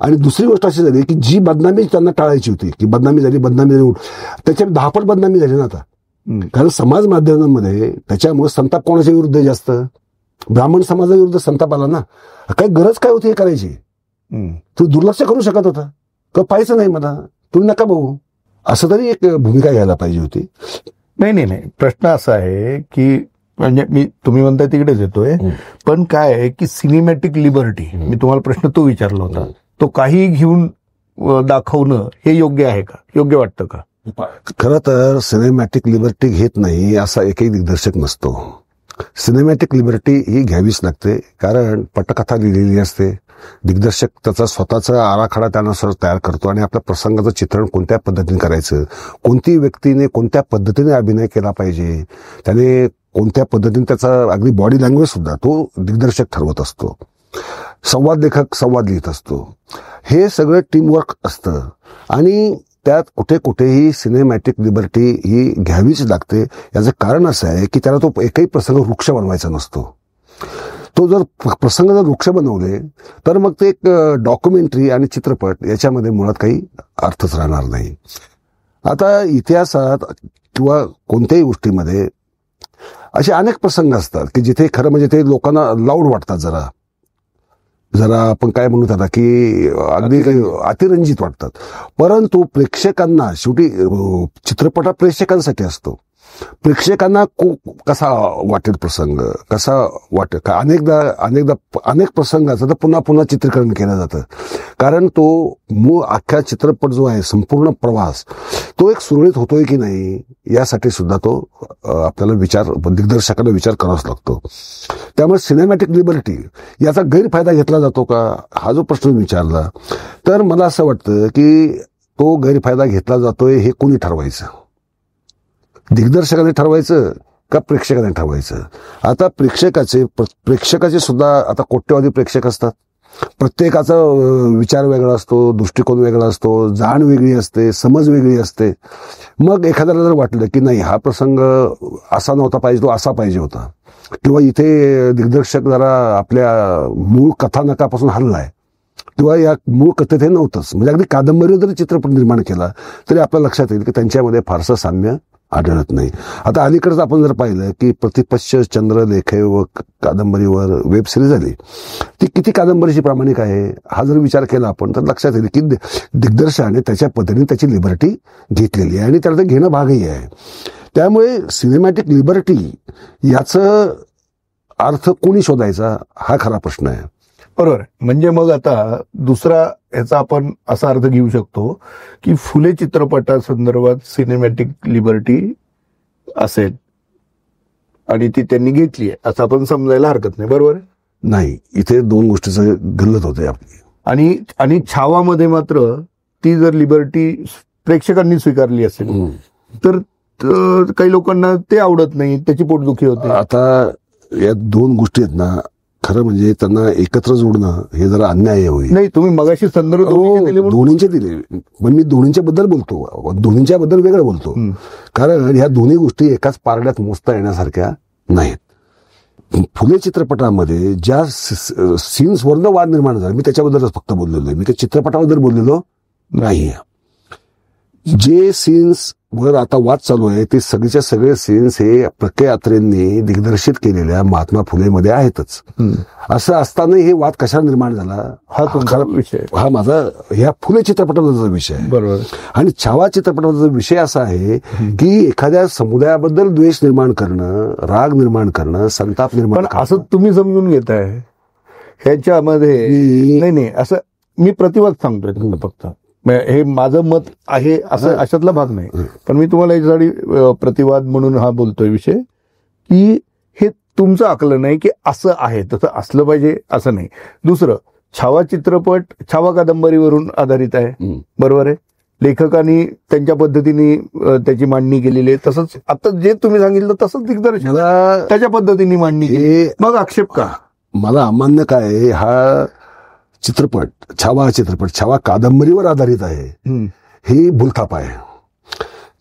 आणि दुसरी गोष्ट अशी झाली की जी बदनामी त्यांना टाळायची होती, की बदनामी झाली त्याच्या 10 पट बदनामी झाली ना आता. कारण समाज माध्यमांमध्ये त्याच्यामुळे संताप कोणाच्या विरुद्ध जास्त? ब्राह्मण समाजाविरुद्ध संताप आला ना. काही गरज काय होती हे करायची? तू दुर्लक्ष करू शकत होता का? पाहायचं नाही मला, तुम्ही नका बघू, असं तरी एक भूमिका घ्यायला पाहिजे होती. नाही, प्रश्न असा आहे की म्हणजे तुम्ही म्हणताय तिकडेच येतोय, पण काय आहे की सिनेमॅटिक लिबर्टी, मी तुम्हाला प्रश्न तो विचारला होता, तो काही घेऊन दाखवणं हे योग्य आहे का? योग्य वाटतं का? खरं तर सिनेमॅटिक लिबर्टी घेत नाही असा एकही दिग्दर्शक नसतो. सिनेमॅटिक लिबर्टी ही घ्यावीच लागते, कारण पटकथा लिहिलेली असते, दिग्दर्शक त्याचा स्वतःचा आराखडा त्यानुसार तयार करतो आणि आपल्या प्रसंगाचं चित्रण कोणत्या पद्धतीने करायचं, कोणती व्यक्तीने कोणत्या पद्धतीने अभिनय केला पाहिजे, त्याने कोणत्या पद्धतीने त्याचा अगदी बॉडी लँग्वेज सुद्धा तो दिग्दर्शक ठरवत असतो, संवाद लेखक संवाद लिहित असतो. हे सगळं टीमवर्क असतं आणि त्यात कुठे कुठेही सिनेमॅटिक लिबर्टी ही घ्यावीच लागते. याचं कारण असं आहे की त्याला तो एकही प्रसंग वृक्ष बनवायचा नसतो. तो जर प्रसंग जर वृक्ष बनवले तर मग ते एक डॉक्युमेंटरी आणि चित्रपट याच्यामध्ये मुळात काही अर्थच राहणार नाही. आता इतिहासात किंवा कोणत्याही गोष्टीमध्ये असे अनेक प्रसंग असतात की जिथे खरं म्हणजे ते लोकांना लाऊड वाटतात, जरा आपण काय म्हणू त्याला की अगदी अतिरंजित वाटतात, परंतु प्रेक्षकांना शेवटी चित्रपट प्रेक्षकांसाठी असतो. प्रेक्षकांना कसा वाटेल प्रसंग, कसा वाटेल, अनेक प्रसंगाचं तर पुन्हा पुन्हा चित्रीकरण केलं जातं, कारण तो मूळ अख्खा चित्रपट जो आहे संपूर्ण प्रवास तो एक सुरळीत होतोय की नाही यासाठी सुद्धा तो आपल्याला दिग्दर्शकाला विचार करावाच लागतो. त्यामुळे सिनेमॅटिक लिबर्टी याचा गैरफायदा घेतला जातो का हा जो प्रश्न विचारला, तर मला असं वाटतं की तो गैरफायदा घेतला जातोय हे कोणी ठरवायचं, दिग्दर्शकाने ठरवायचं का प्रेक्षकाने ठरवायचं. आता प्रेक्षकाचे सुद्धा आता कोट्यवधी प्रेक्षक असतात, प्रत्येकाचा विचार वेगळा असतो, दृष्टिकोन वेगळा असतो, जाण वेगळी असते, समज वेगळी असते. मग एखाद्याला जर वाटलं की नाही हा प्रसंग असा नव्हता पाहिजे, तो असा पाहिजे होता, किंवा इथे दिग्दर्शक जरा आपल्या मूळ कथानकापासून हललाय किंवा या मूळ कथेत हे नव्हतंच, म्हणजे अगदी कादंबरीवर जरी चित्रपट निर्माण केला तरी आपल्या लक्षात येईल की त्यांच्यामध्ये फारसं साम्य आढळत नाही. आता अलीकडेच आपण जर पाहिलं की प्रतिपक्ष चंद्रलेखे व कादंबरीवर वेब सिरीज आली, ती किती कादंबरीची प्रामाणिक आहे हा जर विचार केला आपण तर लक्षात येईल की दिग्दर्शकाने त्याच्या पद्धतीने त्याची लिबर्टी घेतलेली आहे आणि त्याला ते घेणं भागही आहे. त्यामुळे सिनेमॅटिक लिबर्टी याचं अर्थ कोणी शोधायचा हा खरा प्रश्न आहे. बरोबर. म्हणजे मग आता दुसरा याचा आपण असा अर्थ घेऊ शकतो की फुले चित्रपटासंदर्भात सिनेमॅटिक लिबर्टी असेल आणि ती त्यांनी घेतली आहे असं आपण समजायला हरकत नाही, बरोबर? नाही, इथे दोन गोष्टीचं गल्लत होते आपली. आणि छावामध्ये मात्र ती जर लिबर्टी प्रेक्षकांनी स्वीकारली असेल तर काही लोकांना ते आवडत नाही, त्याची पोटदुखी होते. आता या दोन गोष्टी आहेत ना, खरं म्हणजे त्यांना एकत्र जोडणं हे जरा अन्याय होईल. नाही, तुम्ही मगाशी संदर्भ दोन्हींचे दिले, पण मी दोन्हींच्या बद्दल बोलतो, दोन्हींच्या बद्दल वेगळं बोलतो, कारण ह्या दोन्ही गोष्टी एकाच पारड्यात मोजता येण्यासारख्या नाहीत. फुले चित्रपटामध्ये ज्या सीन्सवरनं वाद निर्माण झाला मी त्याच्याबद्दलच फक्त बोललेलो आहे, मी काही चित्रपटाबद्दल बोललेलो नाही. जे सीन्स वर आता वाद चालू आहे ते सगळेच्या सगळे सीन्स हे प्रके यात्रेंनी दिग्दर्शित केलेल्या महात्मा फुलेमध्ये आहेतच. असं असताना हे वाद कशाला निर्माण झाला हा तुमचा विषय, हा माझा ह्या फुले चित्रपटाचा विषय आहे. बरोबर. आणि छावा चित्रपटाचा विषय असा आहे की एखाद्या समुदायाबद्दल द्वेष निर्माण करणं, राग निर्माण करणं, संताप निर्माण करणं. असं तुम्ही समजून घेताय ह्याच्यामध्ये? नाही, असं मी प्रतिवाद सांगतोय तुम्हाला, फक्त हे माझं मत आहे असं अशातला भाग नाही, पण मी तुम्हाला याच्यासाठी प्रतिवाद म्हणून हा बोलतोय विषय की हे तुमचं आकलन नाही की असं आहे तसं असलं पाहिजे असं नाही. दुसरं, छावा चित्रपट छावा कादंबरीवरून आधारित आहे, बरोबर आहे, लेखकांनी त्यांच्या पद्धतीने त्याची मांडणी केलेली आहे, तसंच आता जे तुम्ही सांगितलं तसंच दिग्दर्शक त्याच्या पद्धतीने मांडणी केली, मग आक्षेप का? मला अमान्य काय, हा चित्रपट छावा कादंबरीवर आधारित आहे ही भूलथाप आहे.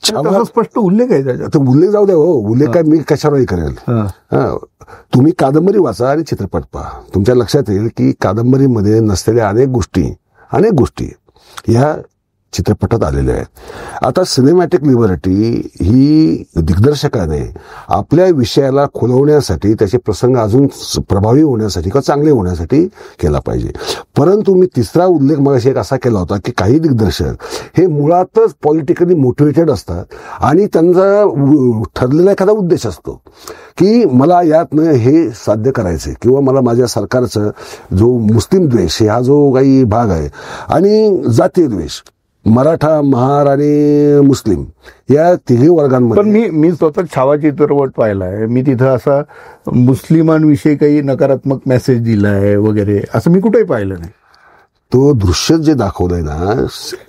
छावा स्पष्ट उल्लेख आहे त्याच्यात. उल्लेख जाऊ द्या, हो उल्लेख काय मी कशावरही करेल. तुम्ही कादंबरी वाचा आणि चित्रपट पहा, तुमच्या लक्षात येईल की कादंबरीमध्ये नसलेल्या अनेक गोष्टी या चित्रपटात आलेल्या आहेत. आता सिनेमॅटिक लिबर्टी ही दिग्दर्शकाने आपल्या विषयाला खुलवण्यासाठी, त्याचे प्रसंग अजून प्रभावी होण्यासाठी किंवा चांगले होण्यासाठी केला पाहिजे. परंतु मी तिसरा उल्लेख मगाशी एक असा केला होता की काही दिग्दर्शक हे मुळातच पॉलिटिकली मोटिवेटेड असतात आणि त्यांचा ठरलेला एखादा उद्देश असतो की मला यातनं हे साध्य करायचंय किंवा मला माझ्या सरकारचं जो मुस्लिम द्वेष हा जो काही भाग आहे आणि जातीय द्वेष मराठा, महार आणि मुस्लिम या तिन्ही पण वर्गांमध्ये मी स्वतः छावा चित्रपट पाहिलाय. मी तिथं असा मुस्लिमांविषयी काही नकारात्मक मेसेज दिलाय वगैरे असं मी कुठेही पाहिलं नाही. तो दृश्य जे दाखवलंय ना,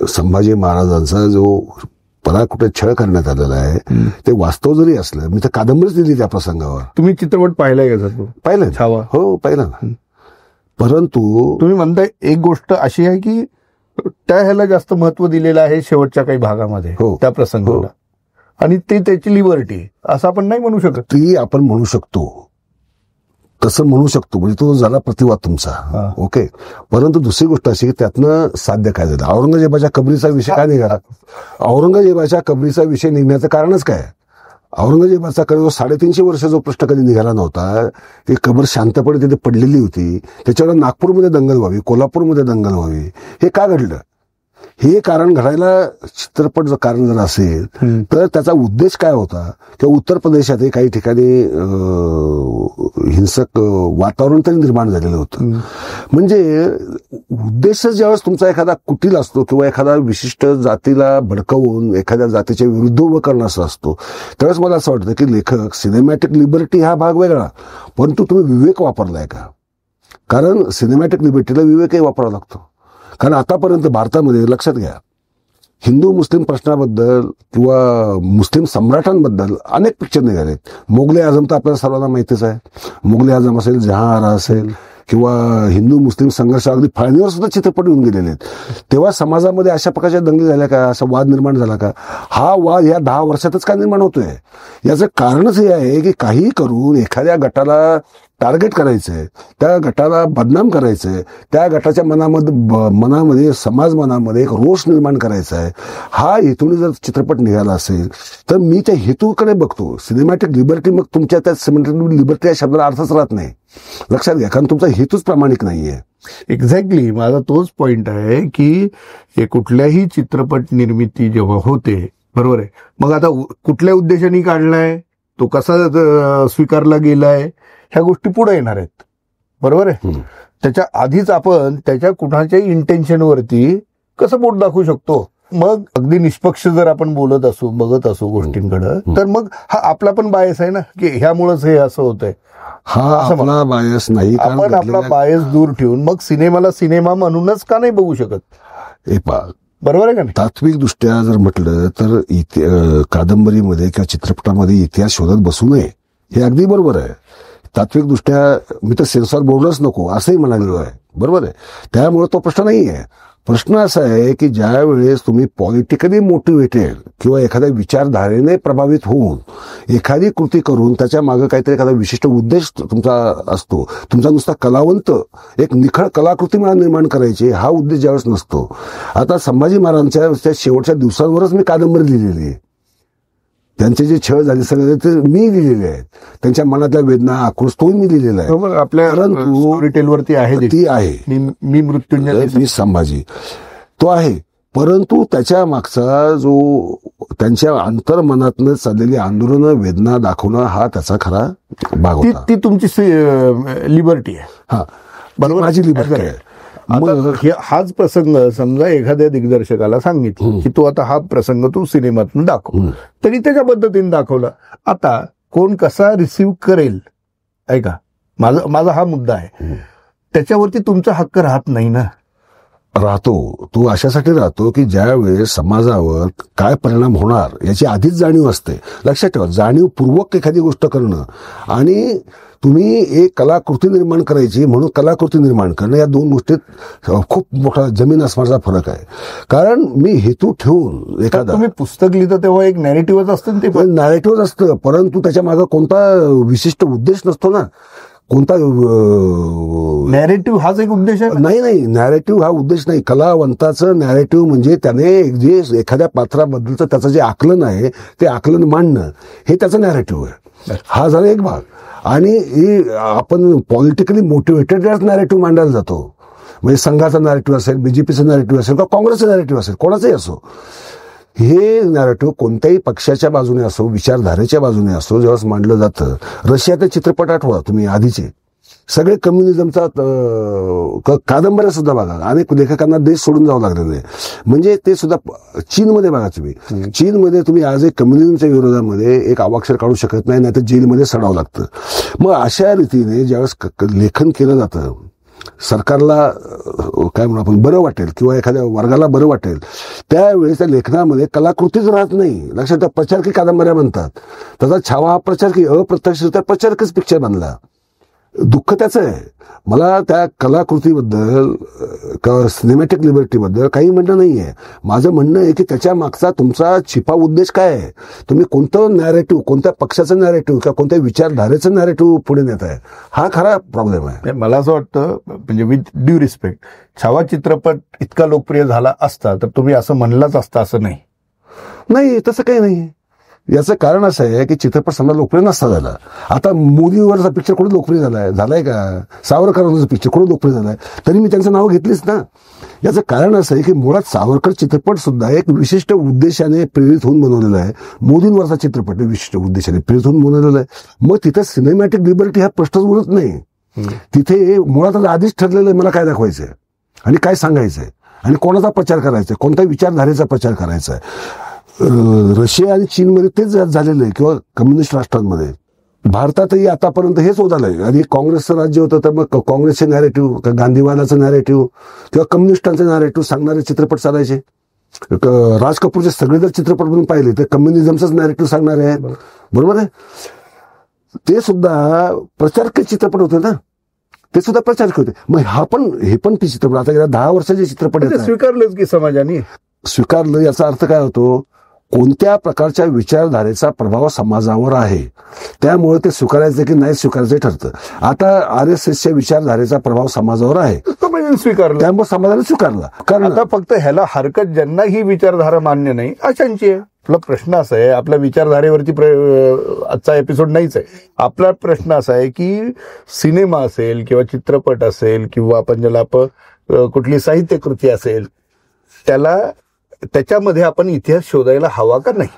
संभाजी महाराजांचा जो पराकुटे छळ करण्यात आलेला आहे ते वास्तव जरी असलं, मी तर कादंबरीच दिली त्या प्रसंगावर. तुम्ही चित्रपट पाहिलाय का सर? पाहिलं छावा? हो, पाहिलं ना. परंतु तुम्ही म्हणताय एक गोष्ट अशी आहे की त्या ह्याला जास्त महत्व दिलेलं आहे शेवटच्या काही भागामध्ये, हो. त्या प्रसंगाला, आणि ते त्याची लिबर्टी असं आपण नाही म्हणू शकत. ती आपण म्हणू शकतो, तसं म्हणू शकतो, म्हणजे तो झाला प्रतिवाद तुमचा. ओके. परंतु दुसरी गोष्ट अशी की त्यातनं साध्य काय झालं? औरंगजेबाच्या कबरीचा विषय काय निघाला? औरंगजेबाच्या कबरीचा विषय निघण्याचं कारणच काय? औरंगजेबाचा कधी 350 वर्ष जो प्रश्न कधी निघाला नव्हता, ती कबर शांतपणे तिथे पडलेली होती, त्याच्यावर नागपूरमध्ये दंगल व्हावी, कोल्हापूरमध्ये दंगल व्हावी, हे का घडलं? हे कारण घडायला चित्रपट जर कारण जर असेल तर त्याचा उद्देश काय होता? किंवा उत्तर प्रदेशातही काही ठिकाणी हिंसक वातावरण तरी निर्माण झालेलं होतं. म्हणजे उद्देश ज्यावेळेस तुमचा एखादा कुटील असतो किंवा एखादा विशिष्ट जातीला भडकवून एखाद्या जातीच्या विरुद्ध उभं करण्याचा असतो, त्यावेळेस मला असं वाटतं की लेखक सिनेमॅटिक लिबर्टी हा भाग वेगळा, परंतु तुम्ही विवेक वापरलाय का? कारण सिनेमॅटिक लिबर्टीला विवेकही वापरावा लागतो. कारण आतापर्यंत भारतामध्ये लक्षात घ्या, हिंदू मुस्लिम प्रश्नाबद्दल किंवा मुस्लिम सम्राटांबद्दल अनेक पिक्चर निघालेत. मोगले आझम तर आपल्याला सर्वांना माहितीच आहे. मोगले आझम असेल, जहां आरा असेल, किंवा हिंदू मुस्लिम संघर्ष अगदी फाळणीवर सुद्धा चित्रपट येऊन गेलेले आहेत. तेव्हा समाजामध्ये अशा प्रकारच्या दंगली झाल्या का? असा वाद निर्माण झाला का? हा वाद या 10 वर्षातच का निर्माण होतोय? याचं कारणच हे आहे की काही करून एखाद्या गटाला टार्गेट करायचंय, त्या गटाला बदनाम करायचंय, त्या गटाच्या मनामध्ये समाज मनामध्ये एक रोष निर्माण करायचा आहे. हा हेतूने जर चित्रपट निघाला असेल तर मी त्या हेतूकडे बघतो. सिनेमॅटिक लिबर्टी, मग तुमच्या त्या सिनेमॅटिक लिबर्टी या शब्दाला अर्थच राहत नाही. लक्षात घ्या, कारण तुमचा हेतूच प्रामाणिक नाहीये. एक्झॅक्टली, माझा तोच पॉइंट आहे की कुठल्याही चित्रपट निर्मिती जेव्हा होते, बरोबर आहे, मग आता कुठल्या उद्देशाने काढलाय, तो कसा स्वीकारला गेलाय, ह्या गोष्टी पुढे येणार आहेत, बरोबर आहे. त्याच्या आधीच आपण त्याच्या कुणाच्याही इंटेन्शनवरती कसं बोट दाखवू शकतो? मग अगदी निष्पक्ष जर आपण बोलत असू, बघत असू गोष्टींकडे, तर मग हा आपला पण बायस आहे ना, की ह्यामुळेच हे असं होतंय. हा आपला बायस नाही, आपण आपला बायस दूर ठेवून मग सिनेमाला सिनेमा म्हणूनच का नाही बघू शकत? बरोबर आहे का नाही? तात्विक दृष्ट्या जर म्हटलं तर कादंबरीमध्ये किंवा चित्रपटामध्ये इतिहास शोधत बसू नये, हे अगदी बरोबर आहे. तात्विक दृष्ट्या मी तर सेन्सॉर बोर्डच नको असंही म्हणालेलो आहे, बरोबर आहे. त्यामुळे तो प्रश्न नाही आहे. प्रश्न असा आहे की ज्या वेळेस तुम्ही पॉलिटिकली मोटिवेटेड किंवा एखाद्या विचारधारेने प्रभावित होऊन एखादी कृती करून त्याच्या मागे काहीतरी एखादा विशिष्ट उद्देश तुमचा असतो, तुमचा नुसता कलावंत एक निखळ कलाकृती मला निर्माण करायची, हा उद्देश ज्यावेळेस नसतो. आता संभाजी महाराजांच्या शेवटच्या दिवसांवरच मी कादंबरी लिहिलेली आहे. त्यांचे जे छळ झाले सगळे ते मी लिहिलेले आहेत. त्यांच्या मनातल्या वेदना, आक्रोश तो मी लिहिलेला आहे. आपल्या स्टोरीटेलवरती आहे, ती आहे मी मृत्युंजय, मी संभाजी, तो आहे. परंतु त्याच्या मागचा जो त्यांच्या अंतर्मनातनं चाललेली आंदोलनं, वेदना दाखवणं, हा त्याचा खरा भाग होता. ती तुमची लिबर्टी आहे. हा, बरोबर, माझी लिबर्टी आहे. हाच प्रसंग समजा एखाद्या दिग्दर्शकाला सांगितलं की तू आता हा प्रसंग तू सिनेमातून दाखव, तरी त्याच्या पद्धतीने दाखवला. आता कोण कसा रिसीव्ह करेल, ऐका, माझा हा मुद्दा आहे, त्याच्यावरती तुमचा हक्क राहत नाही ना. राहतो, तो अशासाठी राहतो की ज्या वेळेस समाजावर काय परिणाम होणार याची आधीच जाणीव असते. लक्षात ठेवा, जाणीवपूर्वक एखादी गोष्ट करणं आणि तुम्ही एक कलाकृती निर्माण करायची म्हणून कलाकृती निर्माण करणं, या दोन गोष्टीत खूप मोठा जमीन आसमानाचा फरक आहे. कारण मी हेतू ठेवून एखादा, तुम्ही पुस्तक लिहिता तेव्हा एक नॅरेटिव्हच असतं, ते पण नॅरेटिव्हच असतं, परंतु त्याच्या मागे कोणता विशिष्ट उद्देश नसतो ना. कोणता नॅरेटिव्ह हाच एक उद्देश आहे? नाही, नॅरेटिव्ह हा उद्देश नाही. कलावंताचं नॅरेटिव्ह म्हणजे त्याने जे एखाद्या पात्राबद्दलचं त्याचं जे आकलन आहे ते आकलन मांडणं, हे त्याचं नॅरेटिव्ह आहे. हा झाला एक भाग. आणि आपण पॉलिटिकली मोटिवेटेड नॅरेटिव्ह मांडायला जातो, म्हणजे संघाचा नॅरेटिव्ह असेल, बीजेपीचं नॅरेटिव्ह असेल किंवा काँग्रेसचं नॅरेटिव्ह असेल, कोणाचंही असो, हे नॅरेटिव्ह कोणत्याही पक्षाच्या बाजूने असो, विचारधारेच्या बाजूने असो, जेव्हा मांडलं जातं. रशियाचे चित्रपट आठवा तुम्ही आधीचे, सगळे कम्युनिझमचा कादंबऱ्या सुद्धा बघा, अनेक लेखकांना देश सोडून जावं लागलेलं आहे. म्हणजे ते सुद्धा चीनमध्ये बघा तुम्ही, चीनमध्ये तुम्ही आज एक कम्युनिझमच्या विरोधामध्ये एक अवाक्षर काढू शकत नाही, नाहीतर जेलमध्ये सडावं लागतं. मग अशा रीतीने ज्यावेळेस लेखन केलं जातं, सरकारला काय म्हणू आपण बरं वाटेल किंवा एखाद्या वर्गाला बरं वाटेल, त्यावेळेस त्या लेखनामध्ये कलाकृतीच राहत नाही. लक्षात त्या प्रचारकी कादंबऱ्या बनतात. त्याचा छावा हा प्रचारकी, अप्रत्यक्षरित्या प्रचारकच पिक्चर बनला. दुःख त्याचं आहे. मला त्या कलाकृतीबद्दल किंवा सिनेमॅटिक लिबर्टीबद्दल काही म्हणणं नाही आहे. माझं म्हणणं आहे की त्याच्या मागचा तुमचा छिपा उद्देश काय आहे. तुम्ही कोणतं नॅरेटिव्ह, कोणत्या पक्षाचं नॅरेटिव्ह किंवा कोणत्या विचारधारेचं नॅरेटिव्ह पुढे नेत आहे, हा खरा प्रॉब्लेम आहे. मला असं वाटतं, म्हणजे विथ ड्यू रिस्पेक्ट, छावा चित्रपट इतका लोकप्रिय झाला असता तर तुम्ही असं म्हणलाच असता असं नाही. नाही, तसं काही नाही. याचं कारण असं आहे की चित्रपट समजा लोकप्रिय नसता झाला. आता मोदीवरचा पिक्चर कुठे लोकप्रिय झालाय का? सावरकरांचा पिक्चर कुठे लोकप्रिय झालाय? तरी मी त्यांचं नाव घेतलीच ना. याचं कारण असं आहे की मुळात सावरकर चित्रपट सुद्धा एक विशिष्ट उद्देशाने प्रेरित होऊन बनवलेला आहे. मोदींवरचा चित्रपट विशिष्ट उद्देशाने प्रेरित होऊन बनवलेला आहे. मग तिथे सिनेमॅटिक लिबर्टी हा प्रश्नच उरत नाही. तिथे मुळात आधीच ठरलेलं आहे मला काय दाखवायचंय आणि काय सांगायचंय आणि कोणाचा प्रचार करायचा, कोणत्या विचारधारेचा प्रचार करायचा आहे. रशिया आणि चीनमध्ये तेच झालेलं आहे किंवा कम्युनिस्ट राष्ट्रांमध्ये. भारतातही आतापर्यंत हेच होत आलंय. आणि काँग्रेसचं राज्य होतं तर मग काँग्रेसचे नॅरेटिव्ह, गांधीवादाचं नॅरेटिव्ह किंवा कम्युनिस्टांचे नॅरेटिव्ह सांगणारे चित्रपट चालायचे. राज कपूरचे सगळे जर चित्रपट म्हणून पाहिले तर कम्युनिझमचाच नॅरेटिव्ह सांगणारे आहेत. बरोबर आहे. ते सुद्धा प्रचारक चित्रपट होते ना, ते सुद्धा प्रचारक होते. मग हे पण ते चित्रपट आता गेल्या 10 वर्षाचे चित्रपट स्वीकारलंच की समाजाने. स्वीकारलं याचा अर्थ काय होतो? कोणत्या प्रकारच्या विचारधारेचा प्रभाव समाजावर आहे, त्यामुळे ते स्वीकारायचं की नाही स्वीकारायचं ठरतं. आता RSSच्या विचारधारेचा प्रभाव समाजावर आहे, स्वीकारलं, त्यामुळे समाजाने स्वीकारला. कारण आता फक्त ह्याला हरकत ज्यांना ही विचारधारा मान्य नाही अशांची आहे. आपला प्रश्न असा आहे, आपल्या विचारधारेवरती आजचा एपिसोड नाहीच आहे. आपला प्रश्न असा आहे की सिनेमा असेल किंवा चित्रपट असेल किंवा आपण ज्याला कुठली साहित्यकृती असेल, त्याच्यामध्ये आपण इतिहास शोधायला हवा का नाही?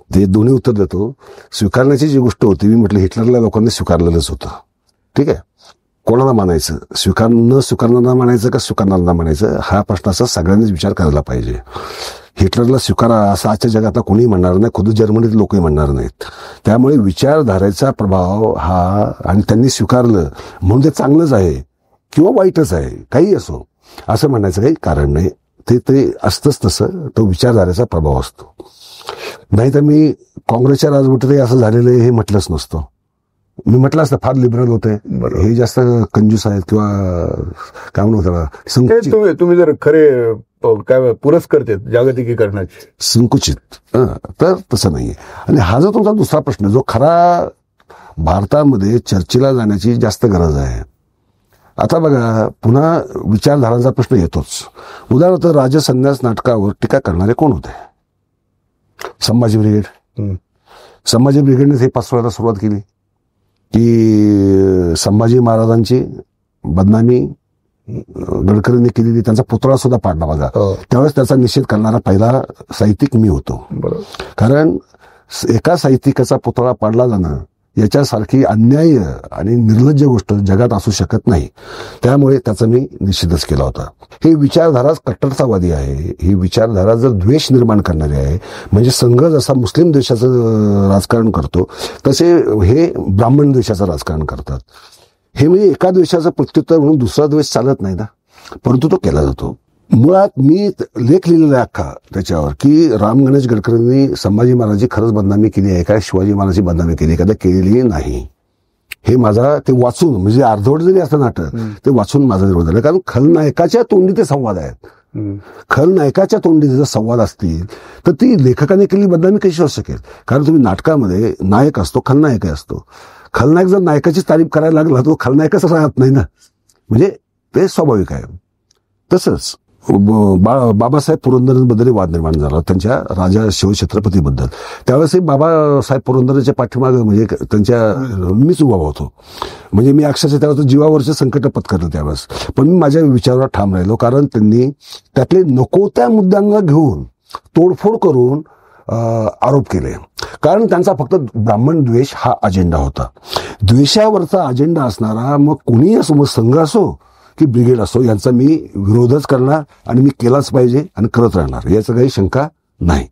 ते दोन्ही उत्तर देतो. स्वीकारण्याची जी गोष्ट होती, मी म्हटलं हिटलरला लोकांनी स्वीकारलेलंच होतं. ठीक आहे, कोणाला मानायचं, न स्वीकारणारा मानायचं का स्वीकारणारा मानायचं, हा प्रश्नाचा सगळ्यांनीच विचार करायला पाहिजे. हिटलरला स्वीकारा असं आजच्या जगात कोणीही म्हणणार नाही, खुद जर्मनीत लोकही म्हणणार नाहीत. त्यामुळे विचारधारेचा प्रभाव हा, आणि त्यांनी स्वीकारलं म्हणून ते चांगलंच आहे किंवा वाईटच आहे, काही असो असं म्हणायचं काही कारण नाही. ते असतंच तसं, तो विचारधारेचा प्रभाव असतो. नाही तर मी काँग्रेसच्या राजवटीतही असं झालेलं आहे हे म्हटलंच नसतं. मी म्हटलं असतं फार लिबरल होते, हे जास्त कंजूस आहेत किंवा काय म्हणू, तुम्ही जर खरे काय पुरस्कर्ते जागतिकीकरणाचे संकुचित, तर तसं नाहीये. आणि हा जो तुमचा दुसरा प्रश्न, जो खरा भारतामध्ये चर्चेला जाण्याची जास्त गरज आहे. आता बघा, पुन्हा विचारधारांचा प्रश्न येतोच. उदाहरणार्थ राजसन्यास नाटकावर टीका करणारे कोण होते? संभाजी ब्रिगेड. संभाजी ब्रिगेडने हे पाचवण्याला सुरुवात केली की संभाजी महाराजांची बदनामी गडकरींनी केलेली, त्यांचा पुतळा सुद्धा पाडला बघा. त्यावेळेस त्याचा निषेध करणारा पहिला साहित्यिक मी होतो. कारण एका साहित्यिकाचा पुतळा पाडला जाणं याच्यासारखी अन्याय आणि निर्लज्ज गोष्ट जगात असू शकत नाही. त्यामुळे त्याचा मी निषेधच केला होता. ही विचारधारा कट्टरतावादी आहे. ही विचारधारा जर द्वेष निर्माण करणारी आहे, म्हणजे संघ जसा मुस्लिम देशाचं राजकारण करतो तसे हे ब्राह्मण देशाचं राजकारण करतात. हे म्हणजे एका द्वेषाचं प्रत्युत्तर म्हणून दुसरा द्वेष चालत नाही ना, परंतु तो केला जातो. मुळात मी लेख लिहिलेला आहे अख्खा त्याच्यावर की राम गणेश गडकरींनी संभाजी महाराजांची खरंच बदनामी केली आहे का, शिवाजी महाराजांची बदनामी केली का, केलेली नाही. हे माझा ते वाचून, म्हणजे अर्धवट जरी असं नाटक, ते वाचून माझा विरोध झाला. कारण खलनायकाच्या तोंडी ते संवाद आहेत. खलनायकाच्या तोंडी जर संवाद असतील तर ती लेखकाने केलेली बदनामी कशी असू शकेल? कारण तुम्ही नाटकामध्ये नायक असतो, खलनायकही असतो. खलनायक जर नायकाची तारीफ करायला लागला तो खलनायकच राहत नाही ना, म्हणजे ते स्वाभाविक आहे. तसंच बाबासाहेब पुरंदरेंबद्दल वाद निर्माण झाला त्यांच्या राजा शिवछत्रपतीबद्दल. त्यावेळेस बाबासाहेब पुरंदरेच्या पाठीमागे म्हणजे त्यांच्या मीच उभा होतो. म्हणजे मी अक्षरशः त्यावेळेस जीवावरचे संकट पत्करलं त्यावेळेस. पण मी माझ्या विचारावर ठाम राहिलो, कारण त्यांनी त्यातले नको त्या मुद्द्यांना घेऊन तोडफोड करून आरोप केले. कारण त्यांचा फक्त ब्राह्मण द्वेष हा अजेंडा होता. द्वेषावरचा अजेंडा असणारा मग कोणीही असो, मग संघ असो की ब्रिगेड असो, यांचा मी विरोधच करणार आणि मी केलाच पाहिजे आणि करत राहणार, याचं काही शंका नाही.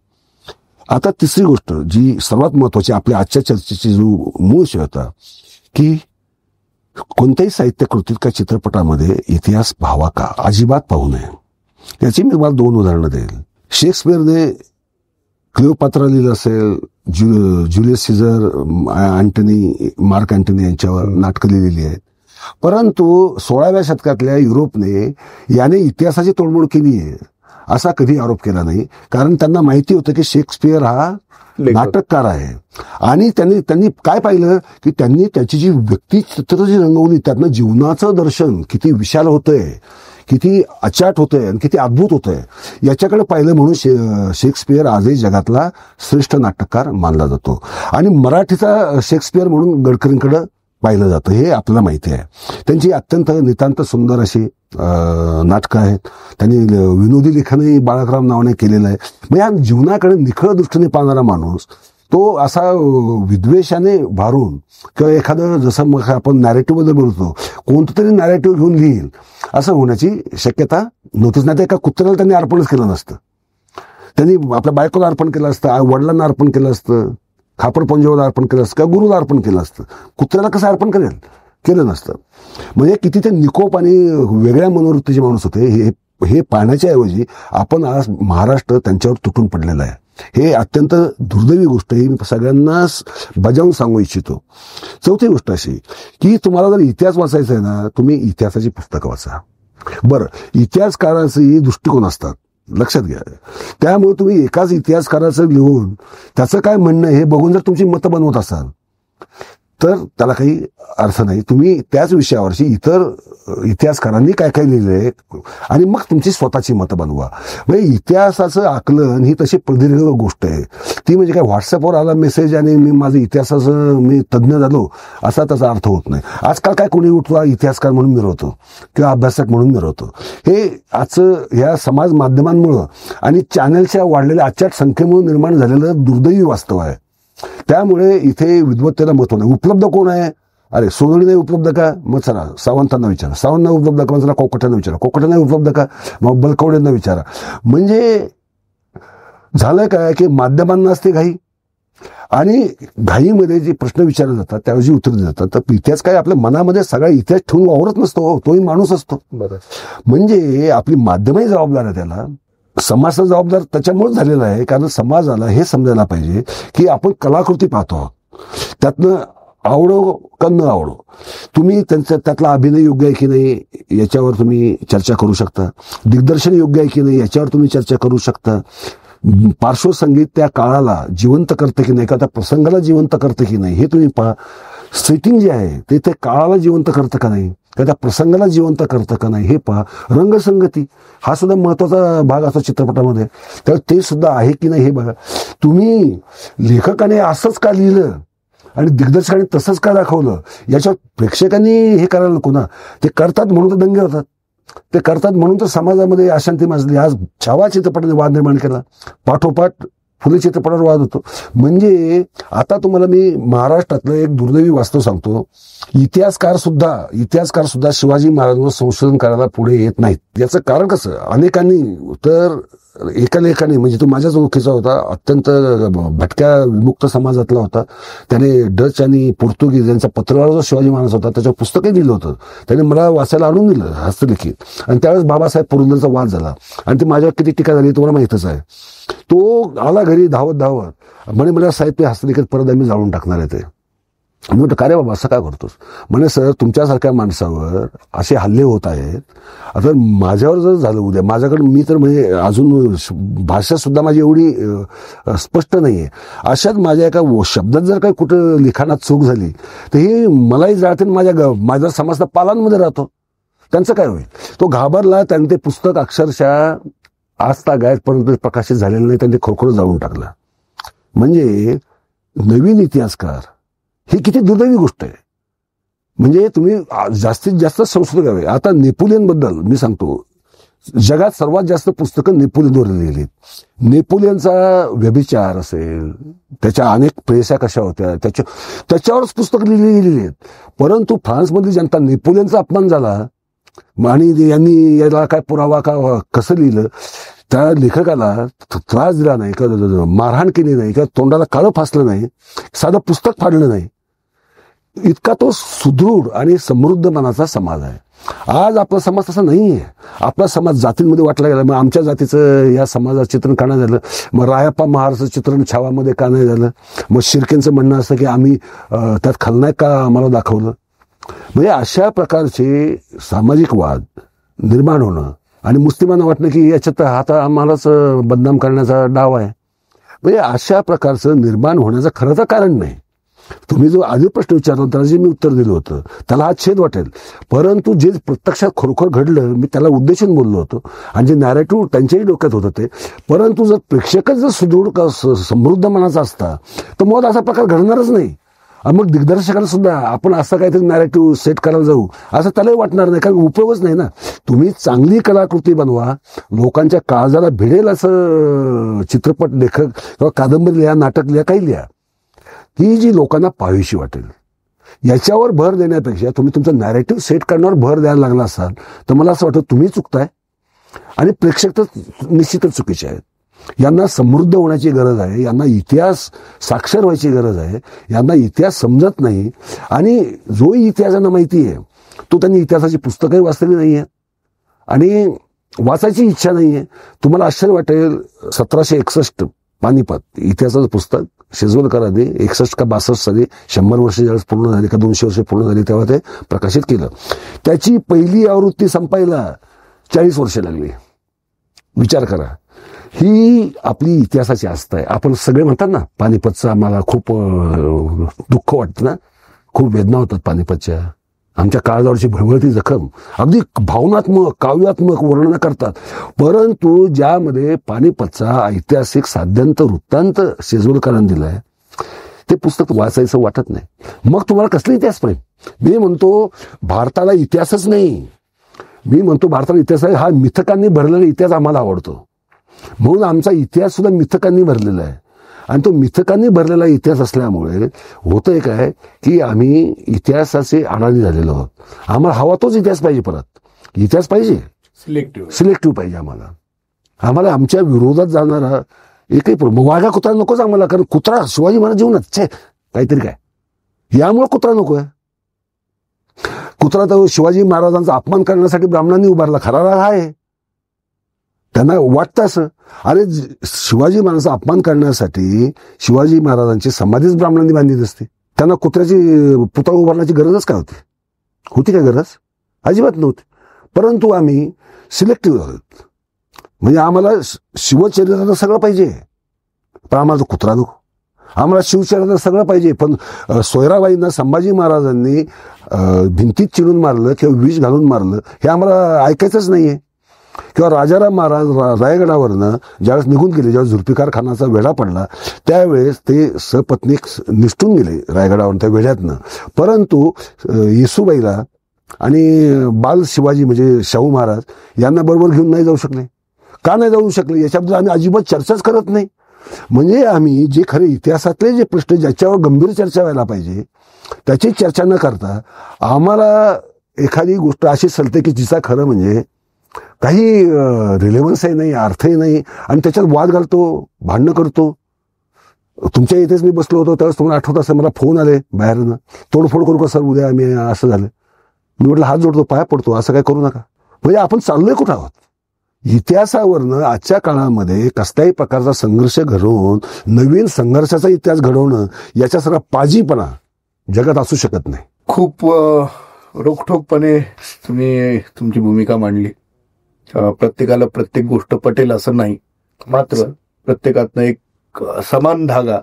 आता तिसरी गोष्ट जी सर्वात महत्वाची आपल्या आजच्या चर्चेची जो मूळ विषय होता की कोणत्याही साहित्य कृतीत किंवा चित्रपटामध्ये इतिहास पाहावा का, अजिबात पाहू नये. याची मी तुम्हाला 2 उदाहरणं देईल. शेक्सपियरने क्लिओपात्रा लिहिलं असेल, Julius Caesar, Antony, Mark Antony यांच्यावर नाटकं लिहिलेली आहेत. परंतु 16व्या शतकातल्या युरोपने याने इतिहासाची तोडमोड केली आहे असा कधी आरोप केला नाही. कारण त्यांना माहिती होतं की शेक्सपियर हा नाटककार आहे. आणि त्यांनी काय पाहिलं की त्यांनी त्याची जी व्यक्तिचित्र जी रंगवली, त्यातनं जीवनाचं दर्शन किती विशाल होतंय, किती अचाट होतंय आणि किती अद्भुत होतंय, याच्याकडे पाहिलं. म्हणून शेक्सपियर आजही जगातला श्रेष्ठ नाटककार मानला जातो. आणि मराठीचा शेक्सपियर म्हणून गडकरींकडे पाहिलं जातं, हे आपल्याला माहिती आहे. त्यांची अत्यंत नितांत सुंदर अशी नाटकं आहेत. त्यांनी विनोदी लेखनही बाळकराम नावाने केलेलं आहे. मग या जीवनाकडे निखळ दृष्टीने पाहणारा माणूस तो असा विद्वेषाने भारून किंवा एखादं, जसं मग आपण नॅरेटिव्ह बद्दल बोलतो, कोणतं तरी नॅरेटिव्ह घेऊन लिहिल असं होण्याची शक्यता नव्हतीच. नाही तर एका कुत्र्याला त्यांनी अर्पणच केलं नसतं. त्यांनी आपल्या बायकोला अर्पण केलं असतं, वडिलांना अर्पण केलं असतं, खापर पंजाला अर्पण केलं असतं, किंवा गुरुला अर्पण केलं असतं. कुत्र्याला कसं अर्पण करेल, केलं नसतं. म्हणजे किती ते निकोप आणि वेगळ्या मनोवृत्तीचे माणूस होते हे पाहण्याच्या ऐवजी आपण आज महाराष्ट्र त्यांच्यावर तुटून पडलेला आहे. हे अत्यंत दुर्दैवी गोष्ट ही मी सगळ्यांना बजावून सांगू इच्छितो. चौथी गोष्ट अशी की तुम्हाला जर इतिहास वाचायचा आहे ना, तुम्ही इतिहासाची पुस्तकं वाचा. बरं, इतिहासकाराचे दृष्टिकोन असतात, लक्षात घ्या. त्यामुळे तुम्ही एकाच इतिहासकाराचं लिहून त्याचं काय म्हणणं हे बघून जर तुमची मतं बनवत असाल तर त्याला काही अर्थ नाही. तुम्ही त्याच विषयावरची इतर इतिहासकारांनी काय काय लिहिलंय आणि मग तुमची स्वतःची मतं बनवा. म्हणजे इतिहासाचं आकलन ही तशी प्रदीर्घ गोष्ट आहे. ती म्हणजे काय व्हॉट्सअपवर आला मेसेज आणि माझं इतिहासाचं मी तज्ज्ञ झालो असा त्याचा अर्थ होत नाही. आजकाल काय कोणी उठवा इतिहासकार म्हणून मिरवतो किंवा अभ्यासक म्हणून मिरवतो. हे आजचं ह्या समाज माध्यमांमुळं आणि चॅनलच्या वाढलेल्या अचाट संख्येमुळे निर्माण झालेलं दुर्दैवी वास्तव आहे. त्यामुळे इथे विद्वत्तेला महत्व नाही. उपलब्ध कोण आहे? अरे सोनवणे नाही उपलब्ध का? मग चला सावंतांना विचारा. सावंत नाही उपलब्ध का? मग चला कोकटांना विचारा. कोकटा नाही उपलब्ध का? मग बलकवडेंना विचारा. म्हणजे झालं काय की माध्यमांनाच ते घाई, आणि घाईमध्ये जे प्रश्न विचारले जातात त्यावेळी जी उत्तर जातात. तर इतिहास काय आपल्या मनामध्ये सगळा इतिहास ठेवून वावरत नसतो, तोही माणूस असतो. म्हणजे आपली माध्यमही जबाबदार आहे त्याला. समाजाचा जबाबदार त्याच्यामुळे झालेला आहे कारण समाजाला हे समजायला पाहिजे की आपण कलाकृती पाहतो, त्यातनं आवडो का न आवडो, तुम्ही त्यातला अभिनय योग्य आहे की नाही याच्यावर तुम्ही चर्चा करू शकता. दिग्दर्शन योग्य आहे की नाही याच्यावर तुम्ही चर्चा करू शकता. पार्श्वसंगीत त्या काळाला जिवंत करते की नाही, का त्या प्रसंगाला जिवंत करते की नाही हे तुम्ही पहा. सेटिंग जे आहे ते काळाला जिवंत करतं का नाही, का त्या प्रसंगाला जिवंत करतं का नाही हे पहा. रंगसंगती हा सुद्धा महत्वाचा भाग असतो चित्रपटामध्ये, तर ते सुद्धा आहे की नाही हे बघा. तुम्ही लेखकाने असंच का लिहिलं आणि दिग्दर्शकाने तसंच का दाखवलं याच्यावर प्रेक्षकांनी हे करायला नको ना. ते करतात म्हणून तर दंगे होतात, ते करतात म्हणून तर समाजामध्ये अशांती माजली. आज छावा चित्रपटाने वाद निर्माण केला, पाठोपाठ फुले चित्रपटावर वाद होतो. म्हणजे आता तुम्हाला मी महाराष्ट्रातलं एक दुर्दैवी वास्तव सांगतो. इतिहासकार सुद्धा शिवाजी महाराजांवर संशोधन करायला पुढे येत नाहीत. याचं कारण कसं, अनेकांनी तर एका लेखाने, म्हणजे तो माझ्याच ओळखीचा होता, अत्यंत भटक्या विमुक्त समाजातला होता, त्याने डच आणि पोर्तुगीज यांचा पत्रव्यवहार जो शिवाजी महाराज होता त्याच्यावर पुस्तकही दिलं होतं. त्याने मला वाचायला आणून दिलं हस्तलिखित. आणि त्यावेळेस बाबासाहेब पुरंदरचा वाद झाला आणि ते माझ्यावर किती टीका झाली तुम्हाला माहितच आहे. तो आला घरी धावत म्हणे मला साहेब ते हस्तलिखित परत आम्ही जाळून टाकणार आहे. ते म्हटलं का रे बाबा असं काय करतोस? म्हणे सर तुमच्यासारख्या माणसावर असे हल्ले होत आहेत, आता माझ्यावर जर झालं उद्या, माझ्याकडे मी तर म्हणजे अजून भाषा सुद्धा माझी एवढी स्पष्ट नाहीये, अशात माझ्या एका शब्दात जर काही कुठं लिखाणात चूक झाली तर हे मलाही जाळते, माझा समाज पालांमध्ये राहतो, त्यांचं काय होईल? तो घाबरला. त्याने ते पुस्तक अक्षरशः आज तागायतपर्यंत प्रकाशित झालेलं नाही, त्यांनी खरोखर जाळून टाकलं. म्हणजे नवीन इतिहासकार ही किती दुर्दैवी गोष्ट आहे. म्हणजे तुम्ही जास्तीत जास्त संशोधक हवे. आता नेपोलियन बद्दल मी सांगतो, जगात सर्वात जास्त पुस्तकं नेपोलियनवर लिहिली. नेपोलियनचा व्यभिचार असेल, त्याच्या अनेक प्रेसा कशा होत्या, त्याच्यावरच पुस्तकं लिहिलेली आहेत. परंतु फ्रान्समधली जनता, नेपोलियनचा अपमान झाला आणि यांनी याला काय पुरावा का कसं लिहिलं, त्या लेखकाला त्रास दिला नाही किंवा मारहाण केली नाही किंवा तोंडाला काळं फासलं नाही, साधं पुस्तक फाडलं नाही, इतका तो सुदृढ आणि समृद्ध मनाचा समाज आहे. आज आपला समाज तसा नाही आहे. आपला समाज जातींमध्ये वाटला गेला. मग आमच्या जातीचं या समाजाचं चित्रण का नाही झालं, मग रायप्पा महाराजचं चित्रण छावामध्ये का नाही झालं, मग शिर्केंचं म्हणणं असतं की आम्ही त्यात खलनायक का आम्हाला दाखवलं. म्हणजे अशा प्रकारचे सामाजिक वाद निर्माण होणं आणि मुस्लिमांना वाटणं की याच्यात आता आम्हालाच बदनाम करण्याचा डाव आहे. म्हणजे अशा प्रकारचं निर्माण होण्याचं खरं तर कारण नाही. तुम्ही जो आधी प्रश्न विचारला त्याला जे मी उत्तर दिलं होतं त्याला हा छेद वाटेल, परंतु जे प्रत्यक्षात खरोखर घडलं मी त्याला उद्देशून बोललो होतो आणि जे नॅरेटिव्ह त्यांच्याही डोक्यात होतं ते. परंतु जर प्रेक्षकच जर सुदृढ समृद्ध मनाचा असता तर मग असा प्रकार घडणारच नाही. मग दिग्दर्शकाला सुद्धा आपण असं काहीतरी नॅरेटिव्ह सेट करायला जाऊ असं त्यालाही वाटणार नाही, कारण उपयोगच नाही ना. तुम्ही चांगली कलाकृती बनवा, लोकांच्या काळजाला भिडेल असं चित्रपट लेखक किंवा कादंबरी लिहा, नाटक लिहा, काही लिहा, ही जी लोकांना पाहावीशी वाटेल. याच्यावर भर देण्यापेक्षा तुम्ही तुमचं नॅरेटिव्ह सेट करण्यावर भर द्यायला लागला असाल तर मला असं वाटतं तुम्ही चुकताय आणि प्रेक्षक तर निश्चितच चुकीचे आहेत. यांना समृद्ध होण्याची गरज आहे, यांना इतिहास साक्षर व्हायची गरज आहे, यांना इतिहास समजत नाही आणि जो इतिहासांना माहिती आहे तो त्यांनी इतिहासाची पुस्तकही वाचलेली नाही आहे आणि वाचायची इच्छा नाही आहे. तुम्हाला आश्चर्य वाटेल, 1761 पानिपत इतिहासाचं पुस्तक शेजवलकरांनी 61 का 62 साली 100 वर्ष ज्यावेळेस पूर्ण झाली का 200 वर्ष पूर्ण झाली तेव्हा ते प्रकाशित केलं. त्याची पहिली आवृत्ती संपायला 40 वर्ष लागली. विचार करा, ही आपली इतिहासाची आस्था आहे. आपण सगळे म्हणतात ना पानिपतचं आम्हाला खूप दुःख वाटतं ना, खूप वेदना होतात पानिपतच्या, आमच्या काळजावरची भळवळती जखम, अगदी भावनात्मक काव्यात्मक वर्णन करतात. परंतु ज्यामध्ये पानिपतचा ऐतिहासिक साध्यंत वृत्तांत शेजवलकरांनी दिलाय ते पुस्तक वाचायचं वाटत नाही. मग तुम्हाला कसला इतिहास पाहिजे? मी म्हणतो भारताला इतिहासच नाही, मी म्हणतो भारताला इतिहास आहे, हा मिथकांनी भरलेला इतिहास आम्हाला आवडतो. म्हणून आमचा इतिहास सुद्धा मिथकांनी भरलेला आहे आणि तो मिथकांनी भरलेला इतिहास असल्यामुळे होतंय काय की आम्ही इतिहासाचे अडाणी झालेलो आहोत. आम्हाला हवा तोच इतिहास पाहिजे, परत इतिहास पाहिजे, सिलेक्टिव्ह पाहिजे. आम्हाला आमच्या विरोधात जाणारा एकही वाघा कुत्रा नकोच आम्हाला, कारण कुत्रा शिवाजी महाराज जीवनात छे काहीतरी काय, यामुळे कुत्रा नकोय. कुत्रा तर शिवाजी महाराजांचा अपमान करण्यासाठी ब्राह्मणांनी उभारला, खरा राग आहे. त्यांना वाटतं असं, अरे शिवाजी महाराजांचा अपमान करण्यासाठी शिवाजी महाराजांची समाधीच ब्राह्मणांनी बांधली असते, त्यांना कुत्र्याची पुतळा उभारण्याची गरजच काय होती? होती काय गरज? अजिबात नव्हती. परंतु आम्ही सिलेक्टिव्ह आहोत. म्हणजे आम्हाला शिवचरित्राचं सगळं पाहिजे पण आम्हाला कुत्रा नको. आम्हाला शिवचरित्राचं सगळं पाहिजे पण सोयराबाईंना संभाजी महाराजांनी भिंतीत चिरून मारलं किंवा विष घालून मारलं हे आम्हाला ऐकायचंच नाहीये. किंवा राजाराम महाराज रायगडावरनं ज्यावेळेस निघून गेले, ज्यावेळेस जुल्फिकार खानाचा वेढा पडला त्यावेळेस ते सपत्नीक निसटून गेले रायगडावर त्या वेढ्यातनं. परंतु येसूबाईला आणि बाल शिवाजी म्हणजे शाहू महाराज यांना बरोबर घेऊन नाही जाऊ शकले. का नाही जाऊ शकले याच्याबद्दल आम्ही अजिबात चर्चाच करत नाही. म्हणजे आम्ही जे खरे इतिहासातले जे प्रश्न ज्याच्यावर गंभीर चर्चा व्हायला पाहिजे त्याची चर्चा न करता आम्हाला एखादी गोष्ट अशी चालते की जिचा खरं म्हणजे काही रिलेव्हन्सही नाही, अर्थही नाही आणि त्याच्यात वाद घालतो, भांडणं करतो. तुमच्या इथेच मी बसलो होतो त्यावेळेस तुम्हाला आठवत असेल मला फोन आले बाहेरनं, तोडफोड करू का सर उद्या, आम्ही असं झालं. मी म्हटलं हात जोडतो, पाया पडतो, असं काय करू नका. म्हणजे आपण चाललोय कुठं आहोत? इतिहासावरनं आजच्या काळामध्ये कसल्याही प्रकारचा संघर्ष घडवून नवीन संघर्षाचा इतिहास घडवणं याच्यासारखा पाजीपणा जगात असू शकत नाही. खूप रोखठोकपणे तुम्ही तुमची भूमिका मांडली. प्रत्येकाला प्रत्येक गोष्ट पटेल असं नाही, मात्र प्रत्येकातनं एक समान धागा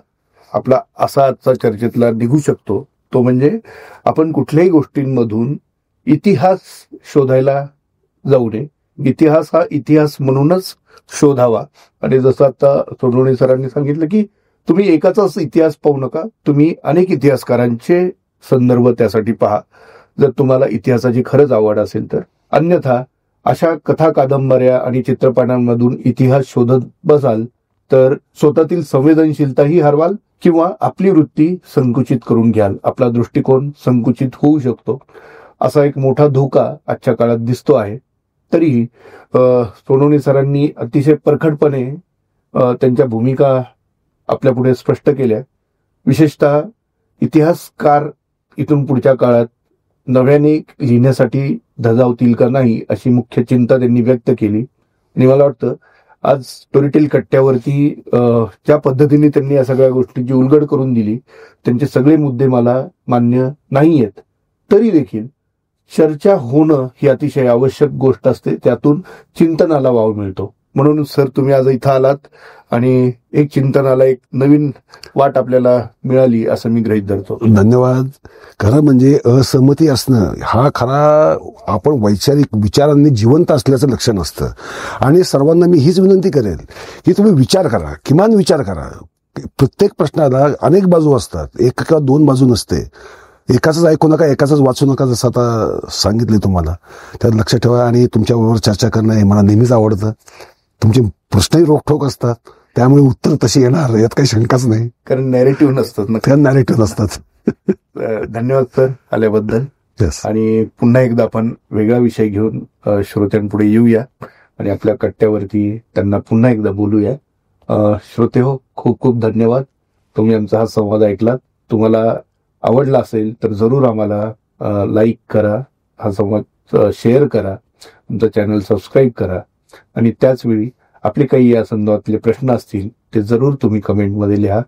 आपला असा आजचा चर्चेतला निघू शकतो. तो म्हणजे आपण कुठल्याही गोष्टींमधून इतिहास शोधायला जाऊ नये. इतिहास हा इतिहास म्हणूनच शोधावा. आणि जसं आता सोनवणे सरांनी सांगितलं की तुम्ही एकाचाच इतिहास पाहू नका, तुम्ही अनेक इतिहासकारांचे संदर्भ त्यासाठी पहा जर तुम्हाला इतिहासाची खरंच आवड असेल तर. अन्यथा अशा कथा कादंबऱ्या आणि चित्रपटांमधून इतिहास शोधत बसाल तर स्वतःतील संवेदनशीलताही हरवाल किंवा आपली वृत्ती संकुचित करून घ्याल. आपला दृष्टिकोन संकुचित होऊ शकतो. असा एक मोठा धोका आजच्या काळात दिसतो आहे. तरीही सोनवणे सरांनी अतिशय परखडपणे त्यांच्या भूमिका आपल्या पुढे स्पष्ट केल्या. विशेषतः इतिहासकार इथून पुढच्या काळात नव्याने लिहिण्यासाठी धजावतील का नाही अशी मुख्य चिंता त्यांनी व्यक्त केली. आणि मला वाटतं आज स्टोरीटेल कट्ट्यावरती ज्या पद्धतीने त्यांनी या सगळ्या गोष्टींची उलगड करून दिली, त्यांचे सगळे मुद्दे मला मान्य नाही आहेत. तरी देखील चर्चा होणं ही अतिशय आवश्यक गोष्ट असते. त्यातून चिंतनाला वाव मिळतो. म्हणून सर तुम्ही आज इथं आलात आणि एक चिंतनाला एक नवीन वाट आपल्याला मिळाली असं मी गृहीत धरतो. धन्यवाद. खरं म्हणजे असहमती असणं हा खरा आपण वैचारिक विचारांनी जिवंत असल्याचं लक्षण असतं. आणि सर्वांना मी हीच विनंती करेल की तुम्ही विचार करा, किमान विचार करा. प्रत्येक प्रश्नाला अनेक बाजू असतात, एक किंवा दोन बाजू नसते. एकाच ऐकू नका, एकाच वाचू नका, जसं आता सांगितले तुम्हाला. त्यात लक्ष ठेवा. आणि तुमच्याबरोबर चर्चा करणं हे मला नेहमीच आवडतं. तुमचे प्रश्नही रोखठोक असतात, त्यामुळे उत्तर तशी येणार यात काही शंकाच नाही. कारण नॅरेटिव्ह नसतात ना. नॅरेटिव्ह नसतात. धन्यवाद सर आल्याबद्दल. आणि पुन्हा एकदा आपण वेगळा विषय घेऊन श्रोत्यांपुढे येऊया आणि आपल्या कट्ट्यावरती त्यांना पुन्हा एकदा बोलूया. श्रोते हो, खूप खूप धन्यवाद. तुम्ही आमचा हा संवाद ऐकलात. तुम्हाला आवडला असेल तर जरूर आम्हाला लाईक करा, हा संवाद शेअर करा, आमचं चॅनल सबस्क्राईब करा. आणि त्याचवेळी आपले काही या संदर्भातले प्रश्न असतील ते जरूर तुम्ही कमेंटमध्ये लिहा.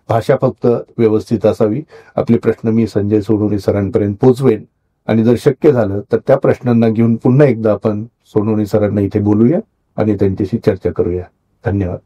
भाषा फक्त व्यवस्थित असावी. आपले प्रश्न मी संजय सोनवणे सरांपर्यंत पोहोचवेन. आणि जर शक्य झालं तर त्या प्रश्नांना घेऊन पुन्हा एकदा आपण सोनवणे सरांना इथे बोलूया आणि त्यांच्याशी चर्चा करूया. धन्यवाद.